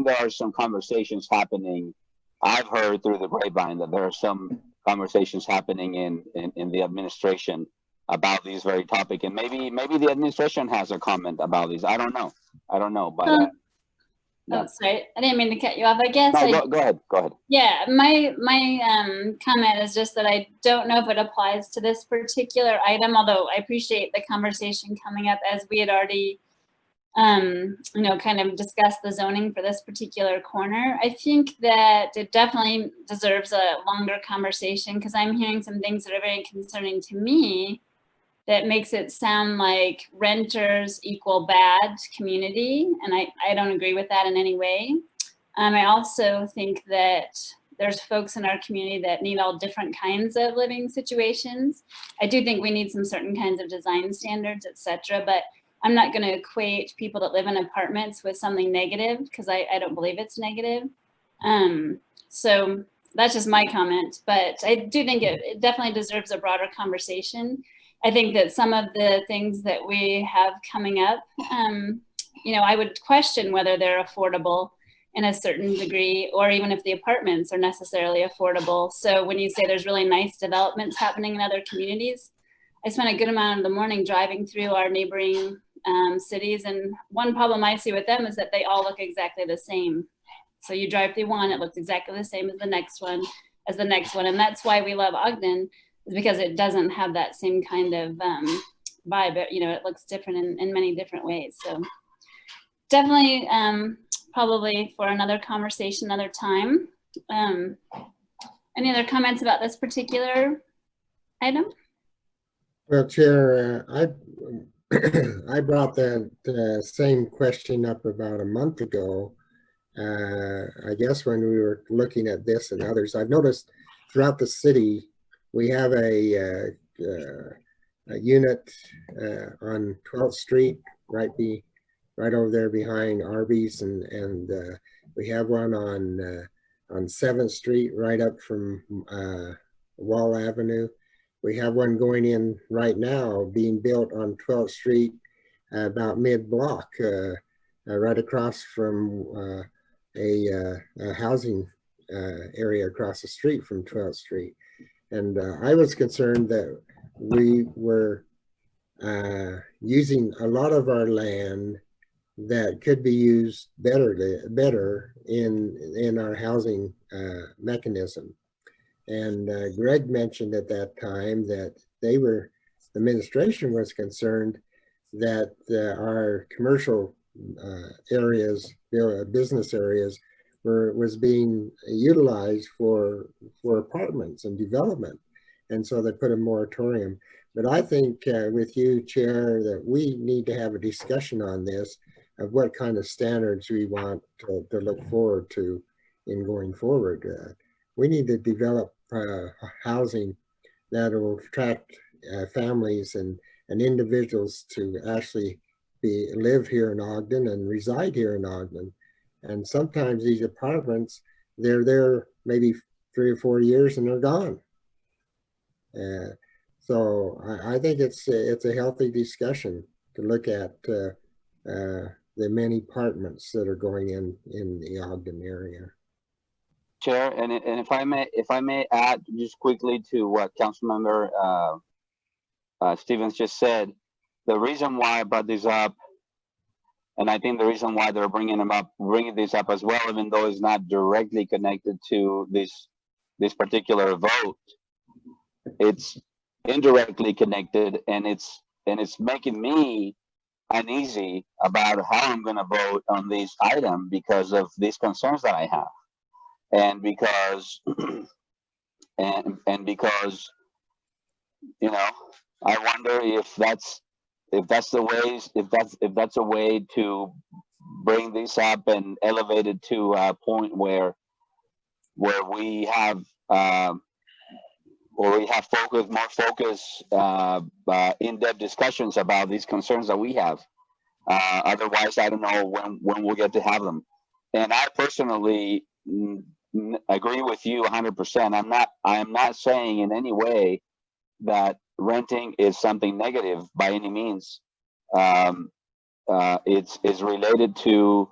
there are some conversations happening. I've heard through the grapevine that there are some conversations happening in the administration about these very topic, and maybe the administration has a comment about these. I don't know, but Oh, sorry, I didn't mean to cut you off. I guess. No, go ahead. Yeah, my comment is just that I don't know if it applies to this particular item, although I appreciate the conversation coming up as we had already, kind of discussed the zoning for this particular corner. I think that it definitely deserves a longer conversation because I'm hearing some things that are very concerning to me that makes it sound like renters equal bad community. And I don't agree with that in any way. I also think that there's folks in our community that need all different kinds of living situations. I do think we need some certain kinds of design standards, et cetera, but I'm not gonna equate people that live in apartments with something negative because I don't believe it's negative. So that's just my comment, but I do think it definitely deserves a broader conversation. I think that some of the things that we have coming up, I would question whether they're affordable in a certain degree, or even if the apartments are necessarily affordable. So when you say there's really nice developments happening in other communities, I spent a good amount of the morning driving through our neighboring cities, and one problem I see with them is that they all look exactly the same. So you drive through one, it looks exactly the same as the next one, and that's why we love Ogden, is because it doesn't have that same kind of vibe. It looks different in many different ways. So definitely, probably for another conversation, another time. Any other comments about this particular item? Well, Chair, I brought that same question up about a month ago. I guess when we were looking at this and others, I've noticed throughout the city, we have a unit on 12th Street, right over there behind Arby's, and we have one on 7th Street, right up from Wall Avenue. We have one going in right now, being built on 12th Street, about mid-block, right across from a housing area across the street from 12th Street. And I was concerned that we were using a lot of our land that could be used better in our housing mechanism. And Greg mentioned at that time that the administration was concerned that our commercial areas, business areas, was being utilized for apartments and development. And so they put a moratorium. But I think with you, Chair, that we need to have a discussion on this, of what kind of standards we want to look forward to in going forward. We need to develop housing that will attract families and individuals to actually live here in Ogden and reside here in Ogden. And sometimes these apartments, they're there maybe 3 or 4 years and they're gone. So I think it's a healthy discussion to look at the many apartments that are going in the Ogden area. Chair, and if I may add just quickly to what Councilmember Stevens just said, the reason why I brought this up, and I think the reason why they're bringing this up as well, even though it's not directly connected to this particular vote, it's indirectly connected, and it's making me uneasy about how I'm going to vote on this item because of these concerns that I have, and because and because I wonder if that's a way to bring this up and elevate it to a point where we have more focus, in-depth discussions about these concerns that we have. Otherwise, I don't know when we'll get to have them. And I personally agree with you 100%. I am not saying in any way that renting is something negative by any means. It's related to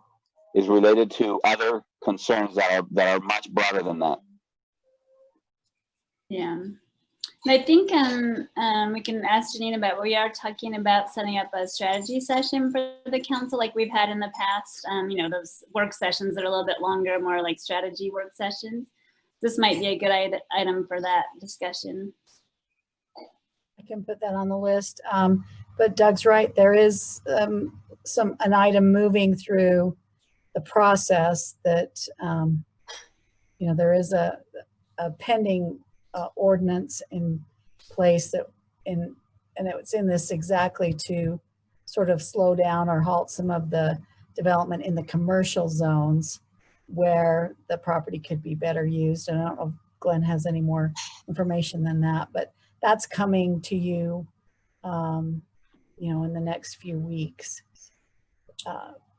other concerns that are much broader than that. Yeah. And I think we can ask Janine about, we are talking about setting up a strategy session for the council like we've had in the past. Those work sessions that are a little bit longer, more like strategy work sessions. This might be a good item for that discussion. I can put that on the list. But Doug's right. There is an item moving through the process that, there is a pending ordinance in place and it's in this exactly to sort of slow down or halt some of the development in the commercial zones where the property could be better used. And I don't know if Glenn has any more information than that, but that's coming to you, in the next few weeks.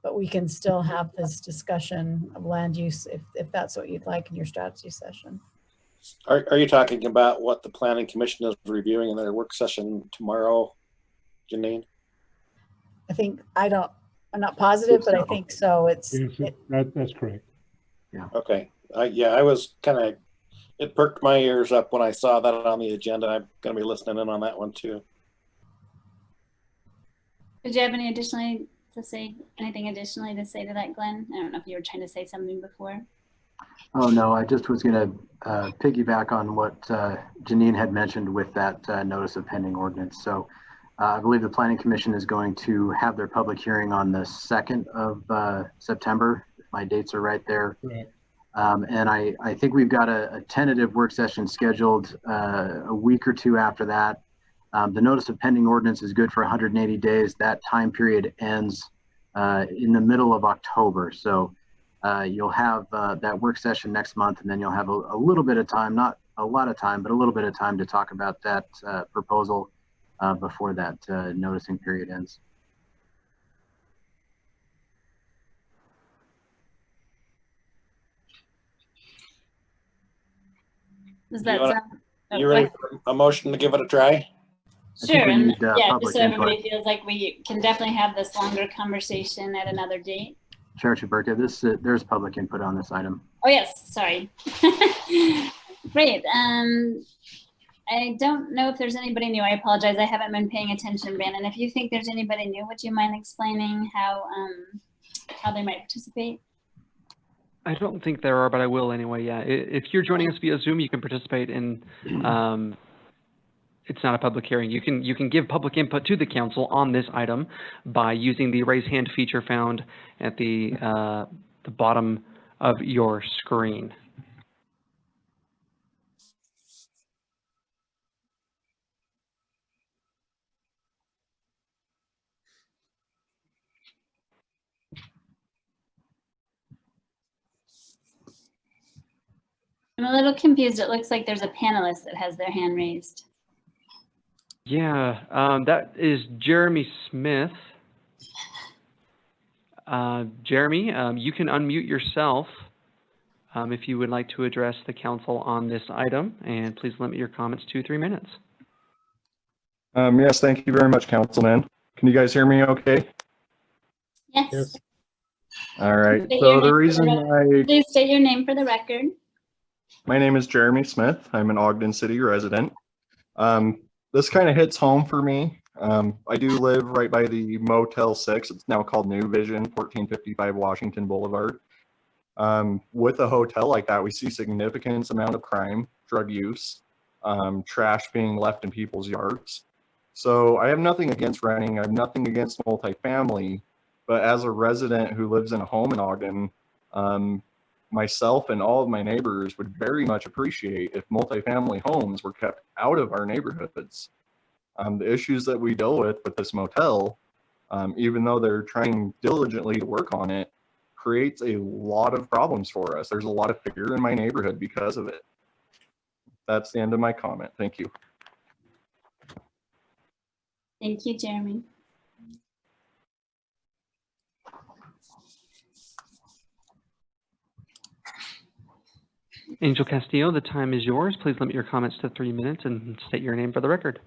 But we can still have this discussion of land use if that's what you'd like in your strategy session. Are you talking about what the Planning Commission is reviewing in their work session tomorrow, Janine? I'm not positive, but I think so. That's correct. Yeah. Okay. I was it perked my ears up when I saw that on the agenda. I'm going to be listening in on that one too. Did you have anything additionally to say to that, Glenn? I don't know if you were trying to say something before. Oh, no, I just was going to piggyback on what Janine had mentioned with that notice of pending ordinance. So I believe the Planning Commission is going to have their public hearing on the 2nd of September, if my dates are right there. Right. And I think we've got a tentative work session scheduled a week or two after that. The notice of pending ordinance is good for 180 days. That time period ends in the middle of October. So you'll have that work session next month, and then you'll have a little bit of time, not a lot of time, but a little bit of time to talk about that proposal before that noticing period ends. Does You that wanna- sound? oh, You go ready ahead. for a motion to give it a try? I think Sure, we and need yeah, just public so input. everybody feels like we can definitely have this longer conversation at another date. Chair Chaburka, there's public input on this item. Oh, yes, sorry. Great. I don't know if there's anybody new. I apologize. I haven't been paying attention, Brandon. If you think there's anybody new, would you mind explaining how they might participate? I don't think there are, but I will anyway. Yeah, if you're joining us via Zoom, you can participate in. It's not a public hearing. You can give public input to the council on this item by using the raise hand feature found at the bottom of your screen. I'm a little confused. It looks like there's a panelist that has their hand raised. Yeah, that is Jeremy Smith. Jeremy, you can unmute yourself if you would like to address the council on this item, and please limit your comments to 3 minutes. Yes, thank you very much, Councilman. Can you guys hear me okay? Yes. Yes. All right. State So your the name for reason Please state your name for the record. my name is Jeremy Smith. I'm an Ogden City resident. This kind of hits home for me. I do live right by the Motel 6. It's now called New Vision, 1455 Washington Boulevard. With a hotel like that, we see significant amount of crime, drug use, trash being left in people's yards. So I have nothing against renting. I have nothing against multifamily, but as a resident who lives in a home in Ogden, myself and all of my neighbors would very much appreciate if multifamily homes were kept out of our neighborhoods. The issues that we deal with this motel, even though they're trying diligently to work on it, creates a lot of problems for us. There's a lot of fear in my neighborhood because of it. That's the end of my comment. Thank you. Thank you, Jeremy. Angel Castillo, the time is yours. Please limit your comments to 3 minutes and state your name for the record.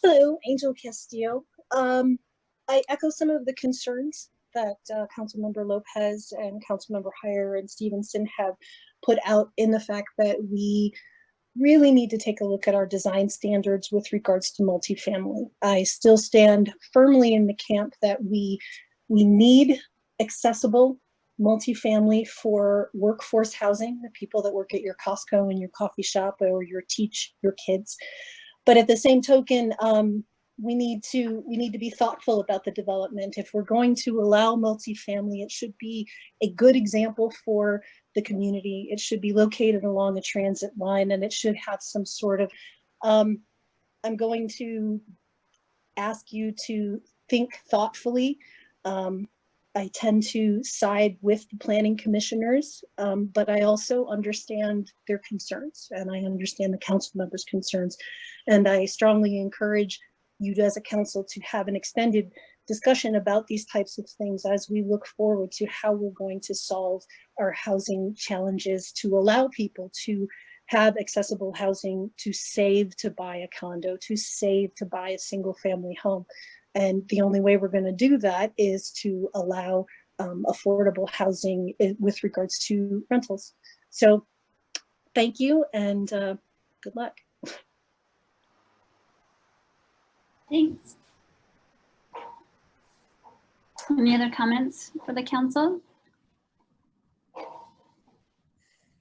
Hello, Angel Castillo. I echo some of the concerns that Councilmember Lopez and Councilmember Heyer and Stevenson have put out in the fact that we really need to take a look at our design standards with regards to multifamily. I still stand firmly in the camp that we need accessible multifamily for workforce housing, the people that work at your Costco and your coffee shop or teach your kids. But at the same token, we need to be thoughtful about the development. If we're going to allow multifamily, it should be a good example for the community. It should be located along a transit line, and it should have some sort of, I'm going to ask you to think thoughtfully. I tend to side with the planning commissioners, but I also understand their concerns, and I understand the council members' concerns. And I strongly encourage you as a council to have an extended discussion about these types of things as we look forward to how we're going to solve our housing challenges, to allow people to have accessible housing, to save to buy a condo, to save to buy a single family home. And the only way we're going to do that is to allow affordable housing with regards to rentals. So thank you, and good luck. Thanks. Any other comments for the council?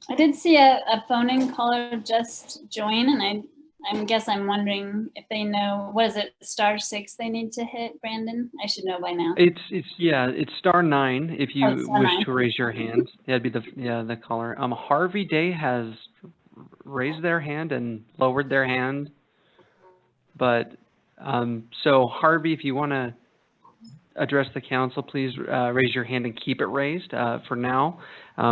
I did see a phone-in caller just join, and I'm wondering if they know, what is it, *6 they need to hit, Brandon? I should know by now. It's *9 if you Oh, wish *9. to raise your hand. That'd be the caller. Harvey Day has raised their hand and lowered their hand, but so Harvey, if you want to address the council, please raise your hand and keep it raised. For now,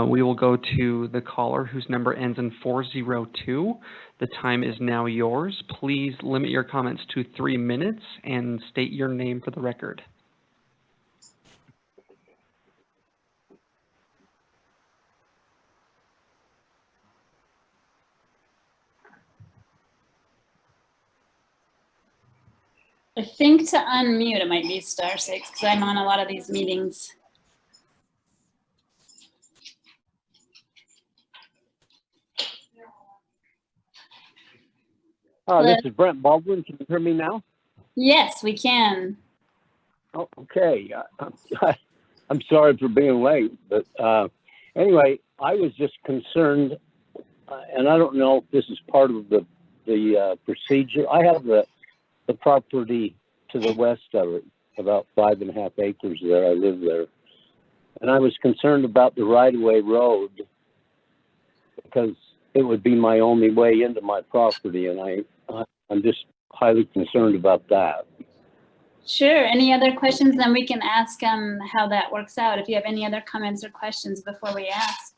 we will go to the caller whose number ends in 402. The time is now yours. Please limit your comments to 3 minutes and state your name for the record. I think to unmute, it might be *6 because I'm on a lot of these meetings. This is Brent Baldwin. Can you hear me now? Yes, we can. Oh, okay. I'm sorry for being late, but anyway, I was just concerned, and I don't know if this is part of the procedure. I have the property to the west of it, about 5.5 acres there. I live there. And I was concerned about the right-of-way road because it would be my only way into my property, and I'm just highly concerned about that. Sure. Any other questions? Then we can ask how that works out. If you have any other comments or questions before we ask,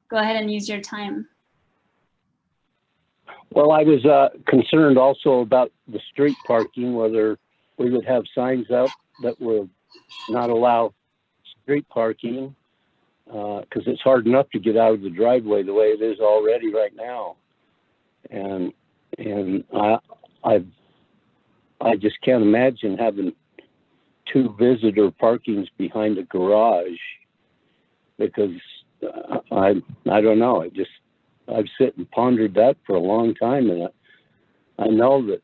go ahead and use your time. Well, I was concerned also about the street parking, whether we would have signs up that would not allow street parking, because it's hard enough to get out of the driveway the way it is already right now. And I just can't imagine having 2 visitor parkings behind a garage, because I don't know. I've sit and pondered that for a long time, and I know that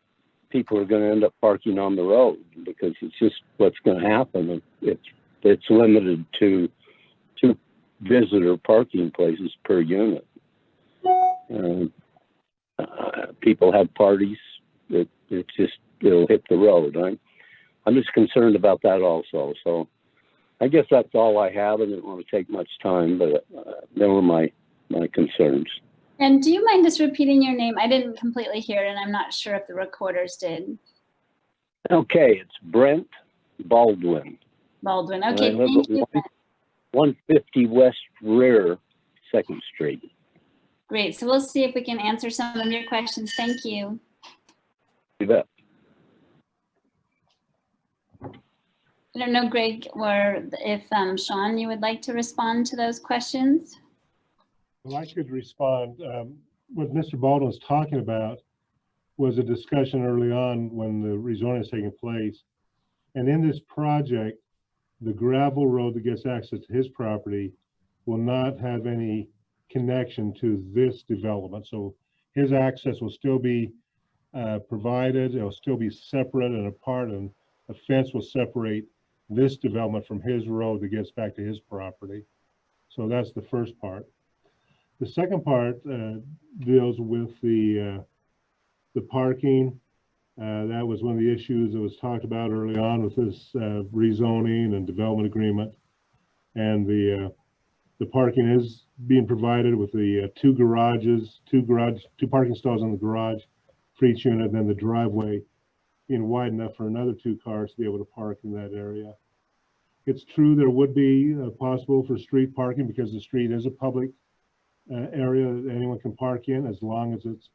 people are going to end up parking on the road because it's just what's going to happen. It's limited to 2 visitor parking places per unit. People have parties. It'll hit the road. I'm just concerned about that also. So I guess that's all I have. I didn't want to take much time, but they were my concerns. And do you mind just repeating your name? I didn't completely hear it, and I'm not sure if the recorders did. Okay, it's Brent Baldwin. Baldwin. And Okay, I live thank at you. 150 West Rear, 2nd Street. Great. So we'll see if we can answer some of your questions. Thank you. You bet. I don't know, Greg, or if Sean, you would like to respond to those questions? Well, I could respond. What Mr. Baldwin was talking about was a discussion early on when the rezoning is taking place. And in this project, the gravel road that gets access to his property will not have any connection to this development. So his access will still be provided. It'll still be separate and apart, and a fence will separate this development from his road that gets back to his property. So that's the first part. The second part deals with the parking. That was one of the issues that was talked about early on with this rezoning and development agreement. And the parking is being provided with the 2 parking stalls in the garage for each unit, and then the driveway being wide enough for another 2 cars to be able to park in that area. It's true there would be possible for street parking because the street is a public area that anyone can park in as long as it's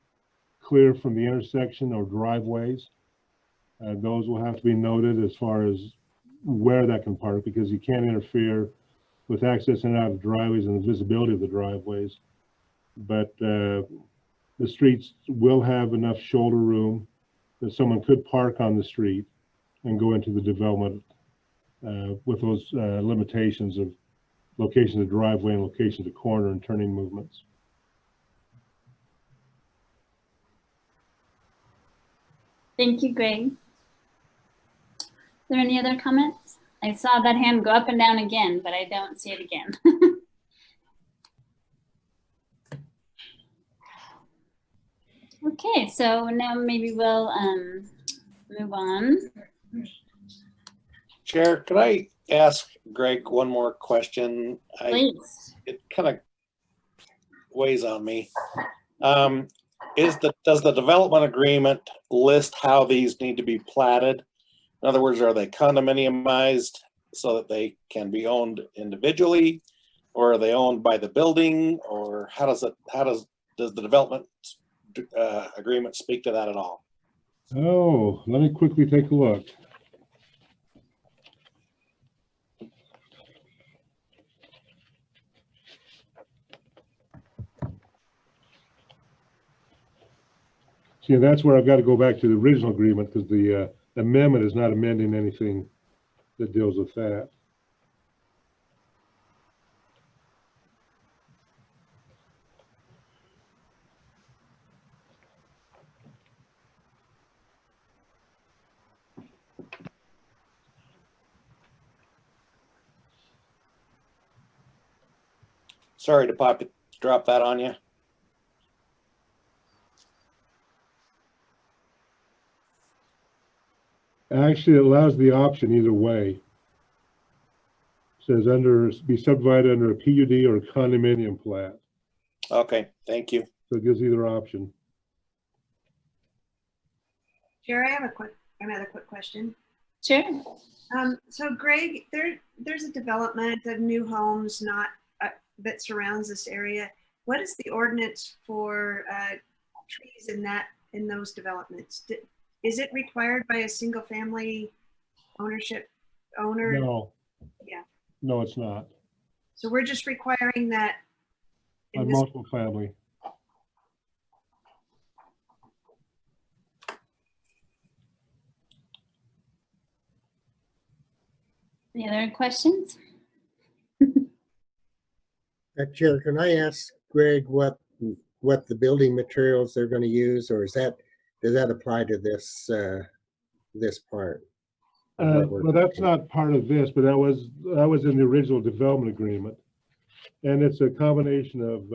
clear from the intersection or driveways. Those will have to be noted as far as where that can park, because you can't interfere with access in and out of driveways and the visibility of the driveways. But the streets will have enough shoulder room that someone could park on the street and go into the development with those limitations of location of driveway and location of corner and turning movements. Thank you, Greg. Are there any other comments? I saw that hand go up and down again, but I don't see it again. Okay, so now maybe we'll move on. Chair, could I ask Greg one more question? Please. It kind of weighs on me. Does the development agreement list how these need to be platted? In other words, are they condominiumized so that they can be owned individually? Or are they owned by the building? Or does the development agreement speak to that at all? Oh, let me quickly take a look. See, that's where I've got to go back to the original agreement because the amendment is not amending anything that deals with that. Sorry to drop that on you. Actually, it allows the option either way. Says be subdivided under a PUD or a condominium plat. Okay, thank you. So it gives either option. Chair, I have another quick question. Sure. So Greg, there's a development of new homes that surrounds this area. What is the ordinance for trees in those developments? Is it required by a single family owner? No. Yeah. No, it's not. So we're just requiring that in On this. multiple family. Any other questions? Chair, can I ask Greg what the building materials they're going to use, or does that apply to this this part? Well, that's not part of this, but that was in the original development agreement, and it's a combination of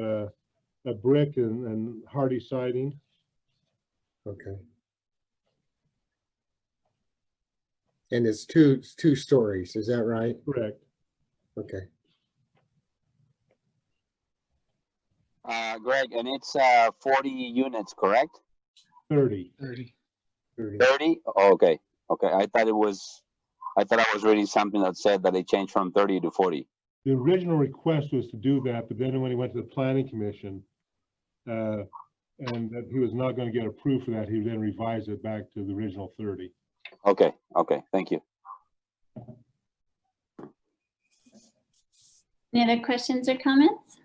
a brick and hardy siding. Okay. And it's two stories, is that right? Correct. Okay. Greg, and it's 40 units, correct? 30. 30? Oh, okay. Okay. I thought I was reading something that said that they changed from 30 to 40. The original request was to do that, but then when he went to the planning commission, and that he was not going to get approved for that, he then revised it back to the original 30. Okay. Okay. Thank you. Any other questions or comments?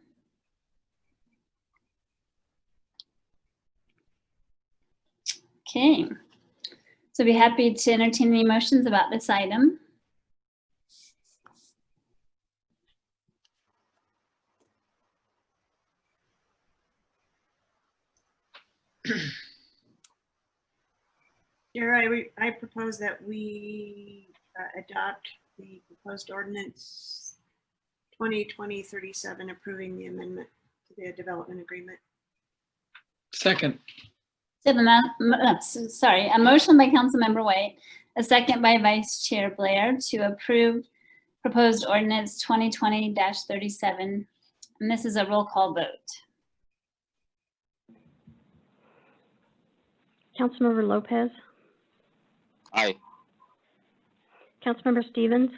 Okay. So be happy to entertain any motions about this item. Chair, I propose that we adopt the proposed ordinance 2020-37 approving the amendment to the development agreement. Second. So a motion by Councilmember White, a second by Vice Chair Blair to approve proposed ordinance 2020-37. And this is a roll call vote. Councilmember Lopez, Aye. Councilmember Stevens,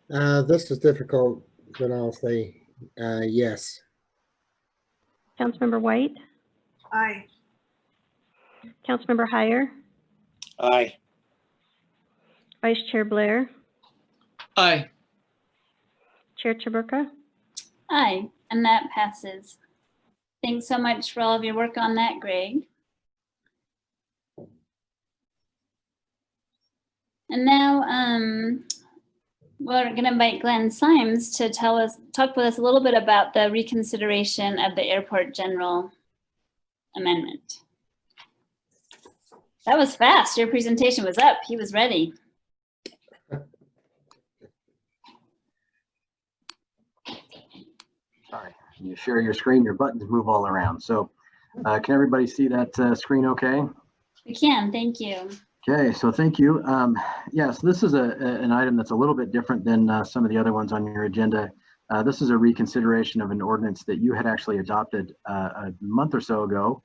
This is difficult, but I'll say yes. Councilmember White, Aye. Councilmember Heyer, Aye. Vice Chair Blair, Aye. Chair Chaburka. Aye, and that passes. Thanks so much for all of your work on that, Greg. And now we're going to invite Glenn Symes to talk with us a little bit about the reconsideration of the Airport General Amendment. That was fast. Your presentation was up. He was ready. Sorry, you share your screen, your buttons move all around. So can everybody see that screen okay? We can, thank you. Okay, so thank you. Yes, this is an item that's a little bit different than some of the other ones on your agenda. This is a reconsideration of an ordinance that you had actually adopted a month or so ago.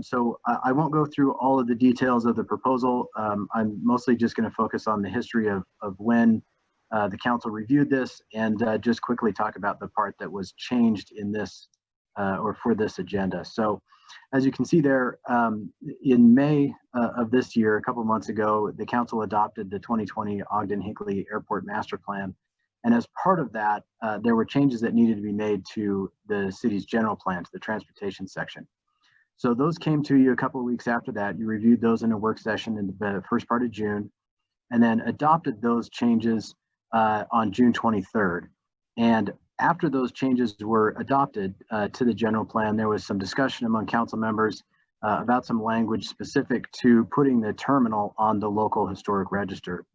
So I won't go through all of the details of the proposal. I'm mostly just going to focus on the history of when the council reviewed this and just quickly talk about the part that was changed in this or for this agenda. So as you can see there, in May of this year, a couple months ago, the council adopted the 2020 Ogden-Hinckley Airport Master Plan. And as part of that, there were changes that needed to be made to the city's general plan, to the transportation section. So those came to you a couple of weeks after that. You reviewed those in a work session in the first part of June, and then adopted those changes on June 23rd. And after those changes were adopted to the general plan, there was some discussion among council members about some language specific to putting the terminal on the local historic register.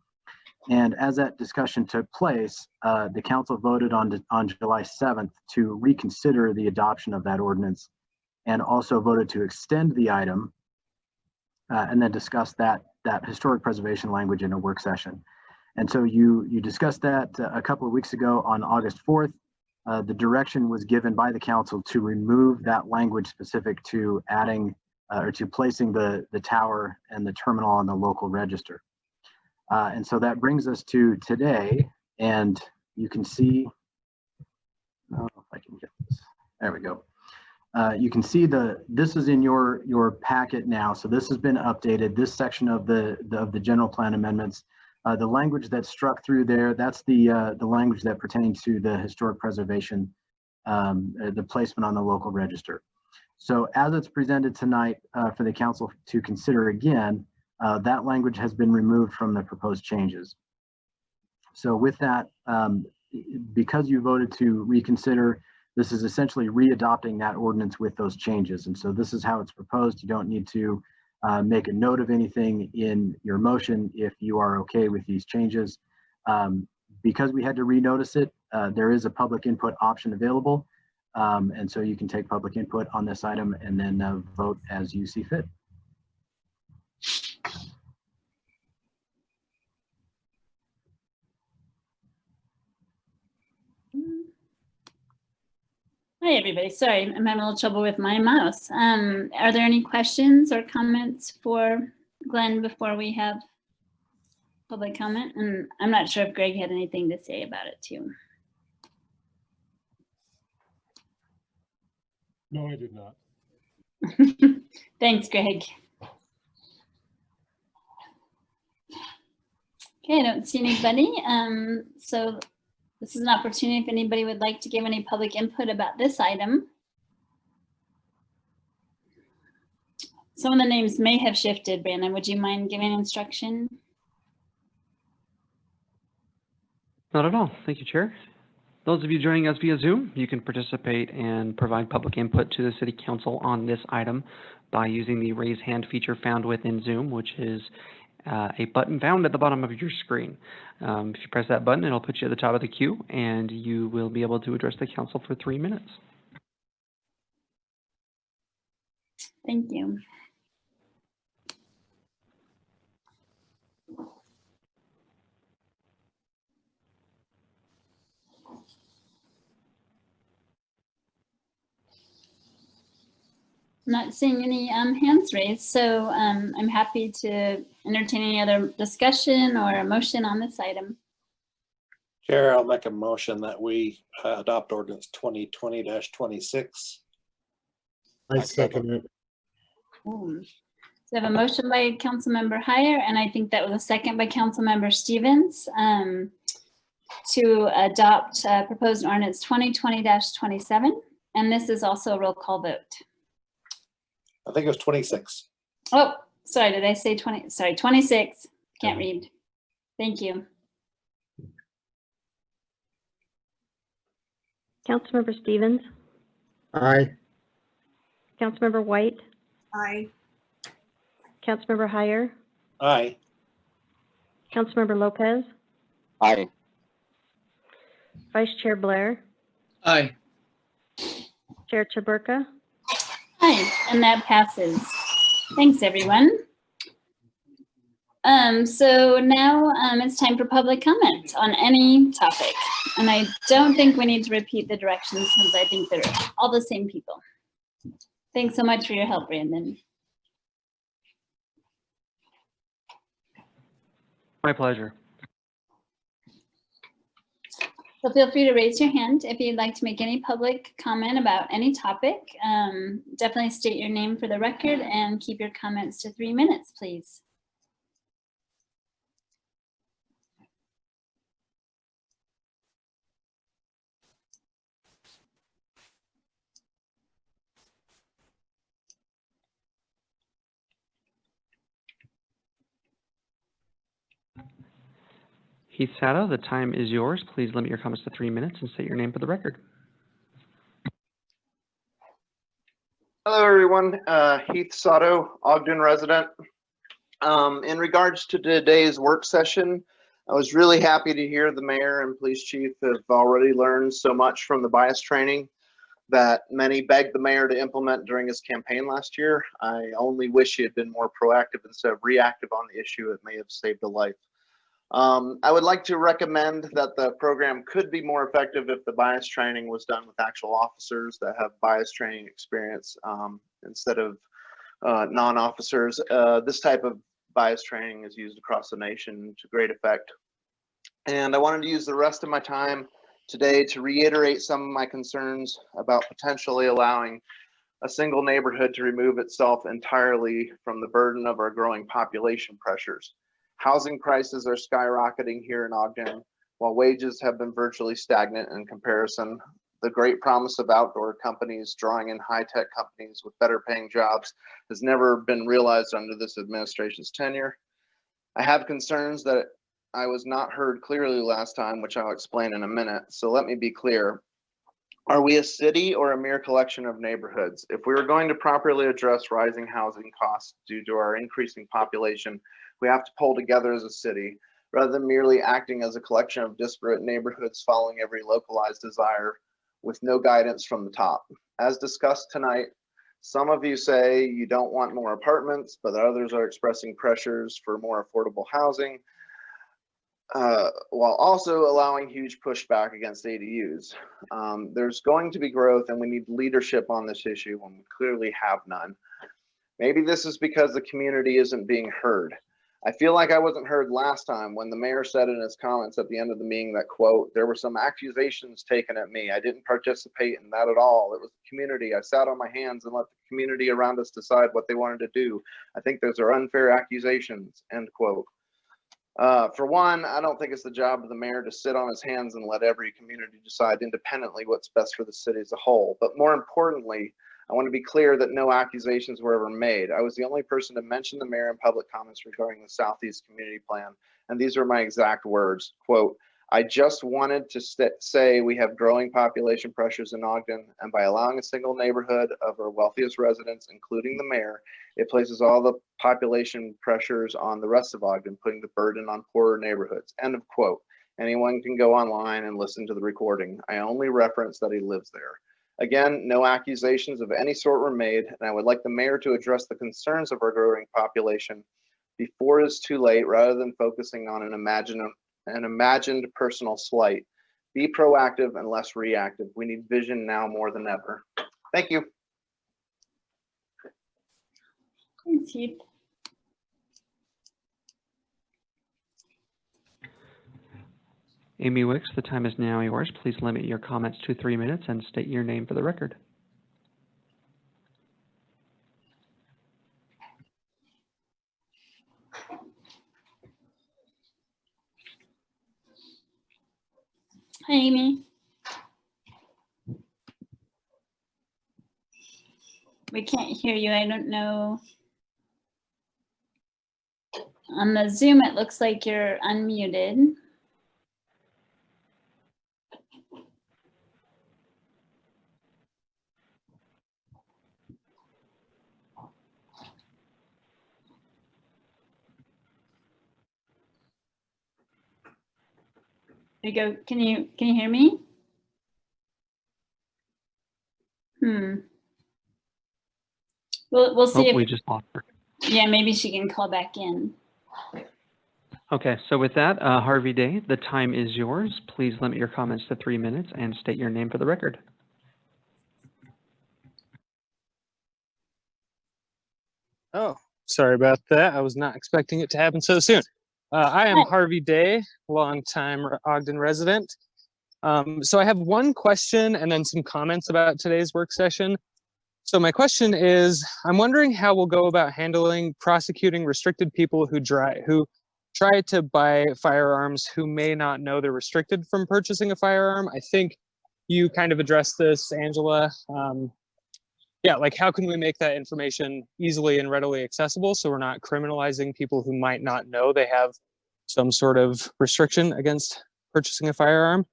And as that discussion took place, the council voted on July 7th to reconsider the adoption of that ordinance, and also voted to extend the item and then discuss that historic preservation language in a work session. And so you discussed that a couple of weeks ago on August 4th. The direction was given by the council to remove that language specific to adding or to placing the tower and the terminal on the local register. And so that brings us to today, and you can see, I don't know if I can get this, there we go. You can see this is in your packet now. So this has been updated. This section of the general plan amendments, the language that's struck through there, that's the language that pertains to the historic preservation, the placement on the local register. So as it's presented tonight for the council to consider again, that language has been removed from the proposed changes. So with that, because you voted to reconsider, this is essentially re-adopting that ordinance with those changes. And so this is how it's proposed. You don't need to make a note of anything in your motion if you are okay with these changes. Because we had to renotice it, there is a public input option available. And so you can take public input on this item and then vote as you see fit. Hi, everybody. Sorry, I'm having a little trouble with my mouse. Are there any questions or comments for Glenn before we have public comment? And I'm not sure if Greg had anything to say about it too. No, I did not. Thanks, Greg. Okay, I don't see anybody. So this is an opportunity if anybody would like to give any public input about this item. Some of the names may have shifted. Brandon, would you mind giving instruction? Not at all. Thank you, Chair. Those of you joining us via Zoom, you can participate and provide public input to the City Council on this item by using the raise hand feature found within Zoom, which is a button found at the bottom of your screen. If you press that button, it'll put you at the top of the queue, and you will be able to address the council for 3 minutes. Thank you. I'm not seeing any hands raised, so I'm happy to entertain any other discussion or a motion on this item. Chair, I'll make a motion that we adopt ordinance 2020-26. I second it. Ooh. So I have a motion by Councilmember Heyer, and I think that was a second by Councilmember Stevens to adopt proposed ordinance 2020-27. And this is also a roll call vote. I think it was 26. Oh, sorry, did I say 20? Sorry, 26. Can't read. Thank you. Councilmember Stevens, Aye. Councilmember White, Aye. Councilmember Heyer, Aye. Councilmember Lopez, Aye. Vice Chair Blair, Aye. Chair Chaburka. Hi, and that passes. Thanks, everyone. So now it's time for public comment on any topic. And I don't think we need to repeat the directions since I think they're all the same people. Thanks so much for your help, Brandon. My pleasure. So feel free to raise your hand if you'd like to make any public comment about any topic. Definitely state your name for the record and keep your comments to 3 minutes, please. Heath Sato, the time is yours. Please limit your comments to 3 minutes and state your name for the record. Hello, everyone. Heath Sato, Ogden resident. In regards to today's work session, I was really happy to hear the mayor and police chief have already learned so much from the bias training that many begged the mayor to implement during his campaign last year. I only wish he had been more proactive instead of reactive on the issue. It may have saved a life. I would like to recommend that the program could be more effective if the bias training was done with actual officers that have bias training experience instead of non-officers. This type of bias training is used across the nation to great effect. And I wanted to use the rest of my time today to reiterate some of my concerns about potentially allowing a single neighborhood to remove itself entirely from the burden of our growing population pressures. Housing prices are skyrocketing here in Ogden, while wages have been virtually stagnant in comparison. The great promise of outdoor companies drawing in high-tech companies with better paying jobs has never been realized under this administration's tenure. I have concerns that I was not heard clearly last time, which I'll explain in a minute. So let me be clear. Are we a city or a mere collection of neighborhoods? If we are going to properly address rising housing costs due to our increasing population, we have to pull together as a city rather than merely acting as a collection of disparate neighborhoods following every localized desire with no guidance from the top. As discussed tonight, some of you say you don't want more apartments, but others are expressing pressures for more affordable housing, while also allowing huge pushback against ADUs. There's going to be growth and we need leadership on this issue when we clearly have none. Maybe this is because the community isn't being heard. I feel like I wasn't heard last time when the mayor said in his comments at the end of the meeting that, quote, there were some accusations taken at me. I didn't participate in that at all. It was the community. I sat on my hands and let the community around us decide what they wanted to do. I think those are unfair accusations, end quote. For one, I don't think it's the job of the mayor to sit on his hands and let every community decide independently what's best for the city as a whole. But more importantly, I want to be clear that no accusations were ever made. I was the only person to mention the mayor in public comments regarding the Southeast Community Plan, and these are my exact words, quote, I just wanted to say we have growing population pressures in Ogden, and by allowing a single neighborhood of our wealthiest residents, including the mayor, it places all the population pressures on the rest of Ogden, putting the burden on poorer neighborhoods, end of quote. Anyone can go online and listen to the recording. I only reference that he lives there. Again, no accusations of any sort were made, and I would like the mayor to address the concerns of our growing population before it is too late, rather than focusing on an imagined personal slight. Be proactive and less reactive. We need vision now more than ever. Thank you. Thanks, Heath. Amy Wicks, the time is now yours. Please limit your comments to 3 minutes and state your name for the record. Hi, Amy. We can't hear you. I don't know. On the Zoom, it looks like you're unmuted. There you go. Can you hear me? We'll see if we just lost her. Yeah, maybe she can call back in. Okay, so with that, Harvey Day, the time is yours. Please limit your comments to 3 minutes and state your name for the record. Oh, sorry about that. I was not expecting it to happen so soon. I am Harvey Day, longtime Ogden resident. So I have one question and then some comments about today's work session. So my question is, I'm wondering how we'll go about handling prosecuting restricted people who try to buy firearms who may not know they're restricted from purchasing a firearm. I think you kind of addressed this, Angela. Yeah, like how can we make that information easily and readily accessible so we're not criminalizing people who might not know they have some sort of restriction against purchasing a firearm?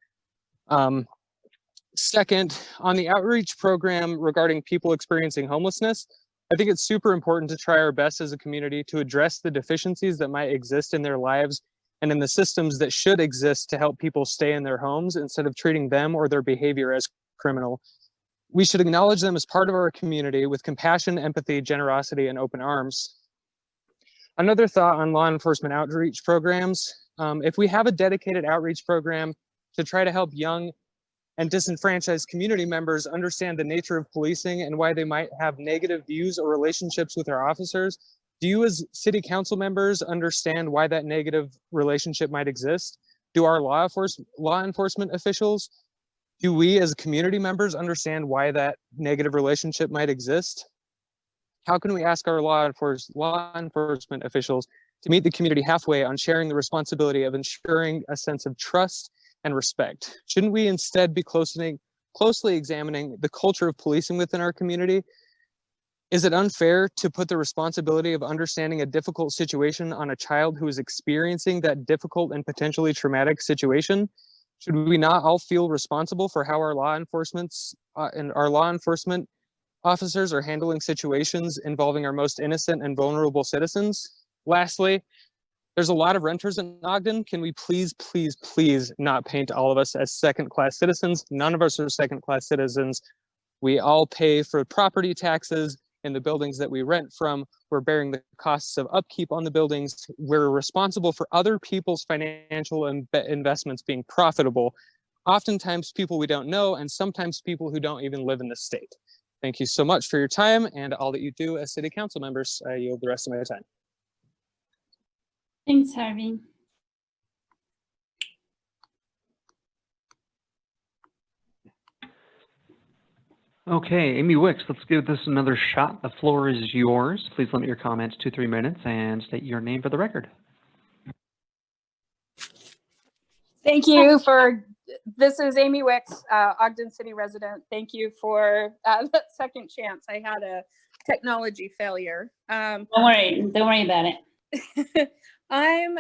Second, on the outreach program regarding people experiencing homelessness, I think it's super important to try our best as a community to address the deficiencies that might exist in their lives and in the systems that should exist to help people stay in their homes instead of treating them or their behavior as criminal. We should acknowledge them as part of our community with compassion, empathy, generosity, and open arms. Another thought on law enforcement outreach programs. If we have a dedicated outreach program to try to help young and disenfranchised community members understand the nature of policing and why they might have negative views or relationships with our officers, do you as city council members understand why that negative relationship might exist? Do our law enforcement officials, do we as community members understand why that negative relationship might exist? How can we ask our law enforcement officials to meet the community halfway on sharing the responsibility of ensuring a sense of trust and respect? Shouldn't we instead be closely examining the culture of policing within our community? Is it unfair to put the responsibility of understanding a difficult situation on a child who is experiencing that difficult and potentially traumatic situation? Should we not all feel responsible for how our law enforcement officers are handling situations involving our most innocent and vulnerable citizens? Lastly, there's a lot of renters in Ogden. Can we please, please, please not paint all of us as second-class citizens? None of us are second-class citizens. We all pay for property taxes in the buildings that we rent from. We're bearing the costs of upkeep on the buildings. We're responsible for other people's financial investments being profitable. Oftentimes people we don't know, and sometimes people who don't even live in the state. Thank you so much for your time and all that you do as city council members. I yield the rest of my time. Thanks, Harvey. Okay, Amy Wicks, let's give this another shot. The floor is yours. Please limit your comments to 3 minutes and state your name for the record. Thank you this is Amy Wicks, Ogden City resident. Thank you for that second chance. I had a technology failure. Don't worry about it. I'm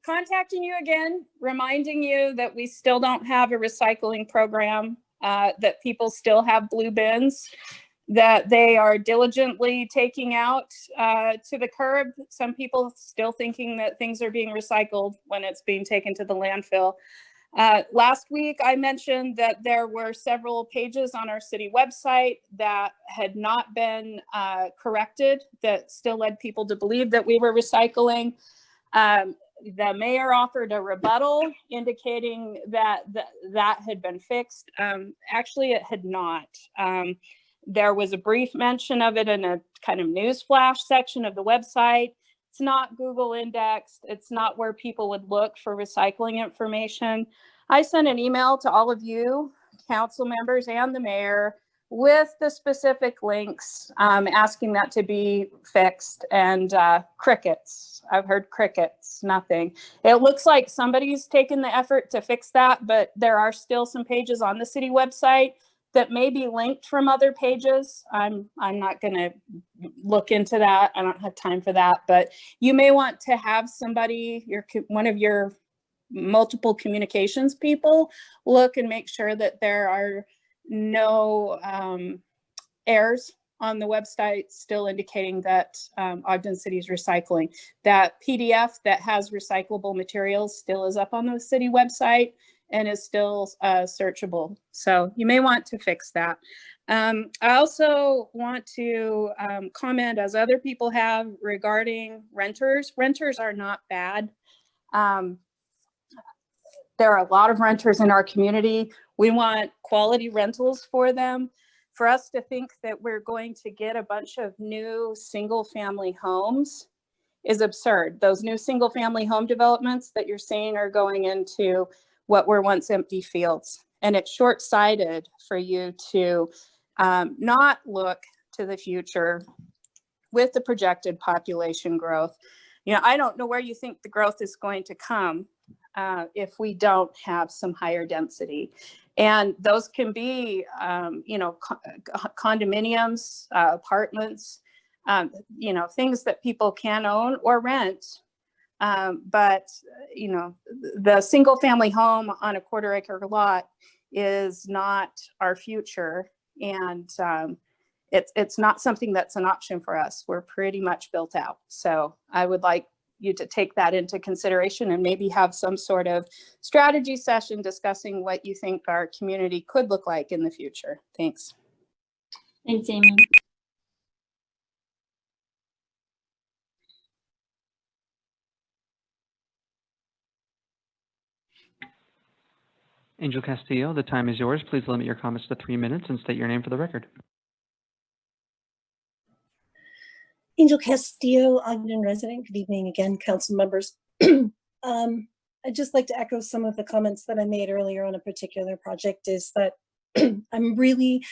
contacting you again, reminding you that we still don't have a recycling program, that people still have blue bins, that they are diligently taking out to the curb. Some people still thinking that things are being recycled when it's being taken to the landfill. Last week, I mentioned that there were several pages on our city website that had not been corrected, that still led people to believe that we were recycling. The mayor offered a rebuttal indicating that that had been fixed. Actually, it had not. There was a brief mention of it in a kind of news flash section of the website. It's not Google indexed. It's not where people would look for recycling information. I sent an email to all of you, council members and the mayor, with the specific links, asking that to be fixed, and crickets. I've heard crickets, nothing. It looks like somebody's taken the effort to fix that, but there are still some pages on the city website that may be linked from other pages. I'm not gonna look into that. I don't have time for that, but you may want to have somebody, one of your multiple communications people, look and make sure that there are no errors on the website still indicating that Ogden City is recycling. That PDF that has recyclable materials still is up on the city website and is still searchable. So you may want to fix that. I also want to comment, as other people have, regarding renters. Renters are not bad. There are a lot of renters in our community. We want quality rentals for them. for us to think that we're going to get a bunch of new single family homes is absurd. Those new single family home developments that you're seeing are going into what were once empty fields. And it's short-sighted for you to not look to the future with the projected population growth. You know, I don't know where you think the growth is going to come if we don't have some higher density. And those can be, you know, condominiums, apartments, you know, things that people can own or rent. But, you know, the single family home on a quarter-acre lot is not our future. And it's not something that's an option for us. We're pretty much built out. So I would like you to take that into consideration and maybe have some sort of strategy session discussing what you think our community could look like in the future. Thanks. Thanks, Amy. Angel Castillo, the time is yours. Please limit your comments to 3 minutes and state your name for the record. Angel Castillo, Ogden resident. Good evening again, council members. I'd just like to echo some of the comments that I made earlier on a particular project, is that I'm really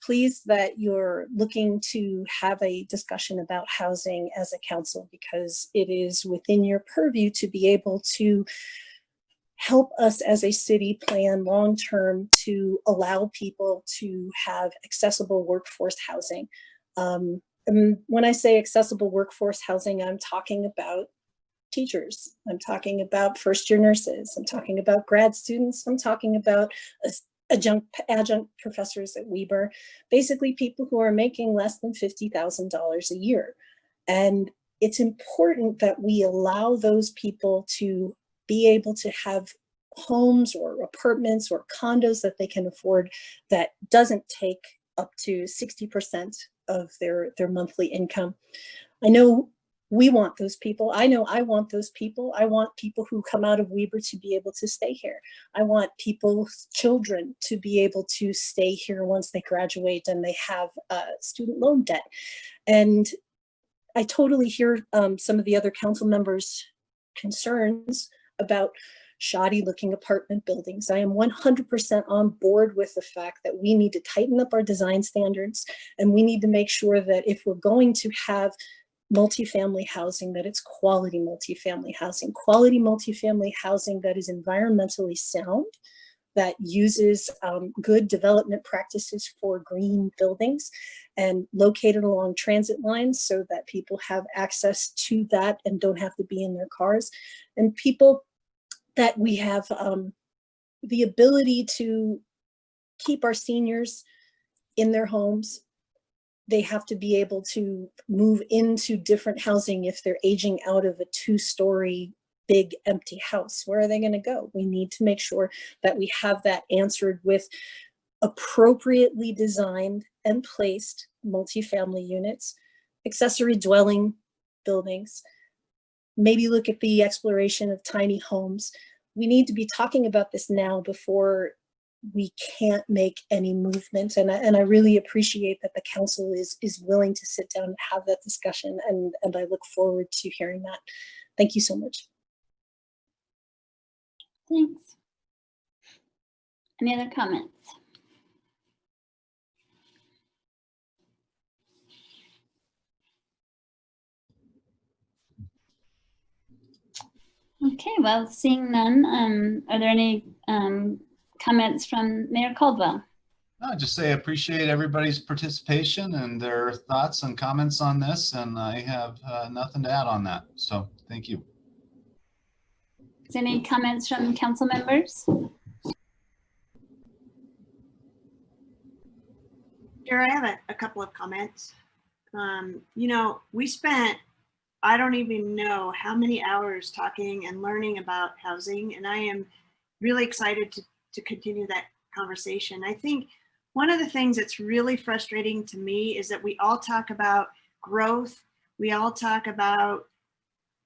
pleased that you're looking to have a discussion about housing as a council, because it is within your purview to be able to help us as a city plan long-term to allow people to have accessible workforce housing. And when I say accessible workforce housing, I'm talking about teachers. I'm talking about first-year nurses. I'm talking about grad students. I'm talking about adjunct professors at Weber, basically people who are making less than $50,000 a year. And it's important that we allow those people to be able to have homes or apartments or condos that they can afford that doesn't take up to 60% of their monthly income. I know we want those people. I know I want those people. I want people who come out of Weber to be able to stay here. I want people's children to be able to stay here once they graduate and they have student loan debt. And I totally hear some of the other council members' concerns about shoddy looking apartment buildings. I am 100% on board with the fact that we need to tighten up our design standards, and we need to make sure that if we're going to have multifamily housing, that it's quality multifamily housing that is environmentally sound, that uses good development practices for green buildings and located along transit lines so that people have access to that and don't have to be in their cars. And people that we have the ability to keep our seniors in their homes. They have to be able to move into different housing if they're aging out of a 2-story big empty house. Where are they going to go? We need to make sure that we have that answered with appropriately designed and placed multifamily units, accessory dwelling buildings. Maybe look at the exploration of tiny homes. We need to be talking about this now before we can't make any movement. And I really appreciate that the council is willing to sit down and have that discussion. And I look forward to hearing that. Thank you so much. Thanks. Any other comments? Okay, well, seeing none, are there any comments from Mayor Caldwell? No, just say I appreciate everybody's participation and their thoughts and comments on this, and I have nothing to add on that. So thank you. Is there any comments from council members? Here, I have a couple of comments. You know, we spent, I don't even know how many hours talking and learning about housing, and I am really excited to continue that conversation. I think one of the things that's really frustrating to me is that we all talk about growth, we all talk about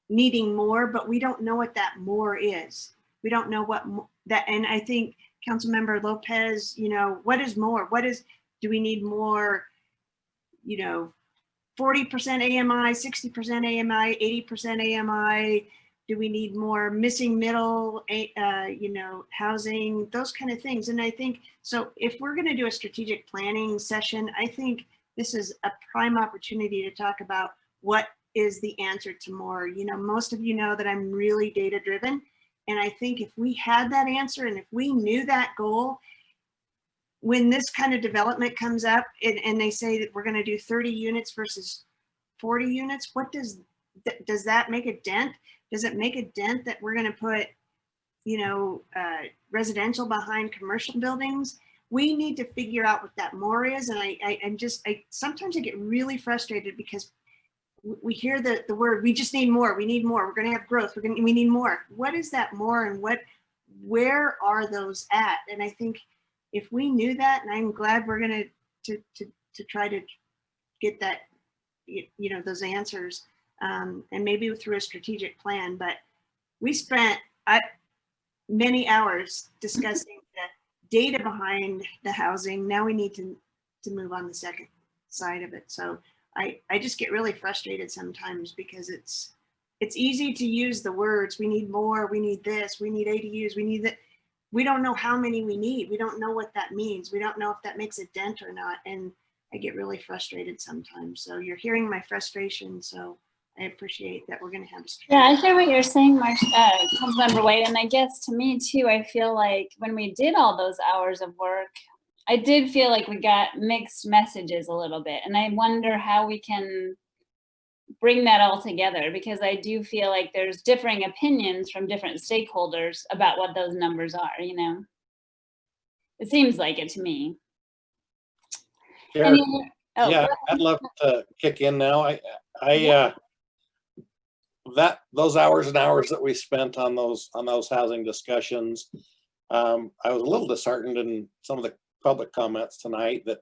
needing more, but we don't know what that more is. We don't know what that, and I think Councilmember Lopez, you know, what is more? What is, Do we need more, 40% AMI, 60% AMI, 80% AMI? Do we need more missing middle, housing, those kind of things? And I think, so if we're going to do a strategic planning session, I think this is a prime opportunity to talk about what is the answer to more. Most of you know that I'm really data driven. And I think if we had that answer and if we knew that goal, when this kind of development comes up and they say that we're going to do 30 units versus 40 units, what does that make a dent? Does it make a dent that we're going to put, residential behind commercial buildings? We need to figure out what that more is. And I sometimes I get really frustrated because we hear the word, we just need more, we need more, we're going to have growth, we need more. What is that more, and where are those at? And I think if we knew that, and I'm glad we're going to try to get that, those answers, and maybe through a strategic plan. But we spent many hours discussing the data behind the housing. Now we need to move on the second side of it. So I just get really frustrated sometimes because it's easy to use the words, we need more, we need this, we need ADUs, we need that. We don't know how many we need. We don't know what that means. We don't know if that makes a dent or not. And I get really frustrated sometimes. So you're hearing my frustration. So I appreciate that we're going to have a Yeah, I hear what you're saying, Councilmember White. And I guess to me too, I feel like when we did all those hours of work, I did feel like we got mixed messages a little bit. And I wonder how we can bring that all together, because I do feel like there's differing opinions from different stakeholders about what those numbers are, It seems like it to me. Chair, yeah, I'd love to kick in now. Those hours and hours that we spent on those housing discussions, I was a little disheartened in some of the public comments tonight that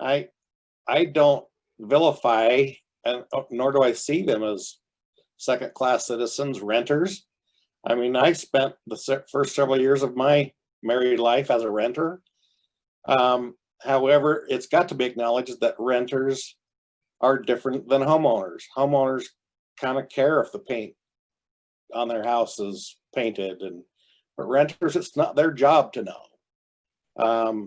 I don't vilify, and nor do I see them as second-class citizens, renters. I mean, I spent the first several years of my married life as a renter. However, it's got to be acknowledged that renters are different than homeowners. Homeowners kind of care if the paint on their house is painted, but renters, it's not their job to know.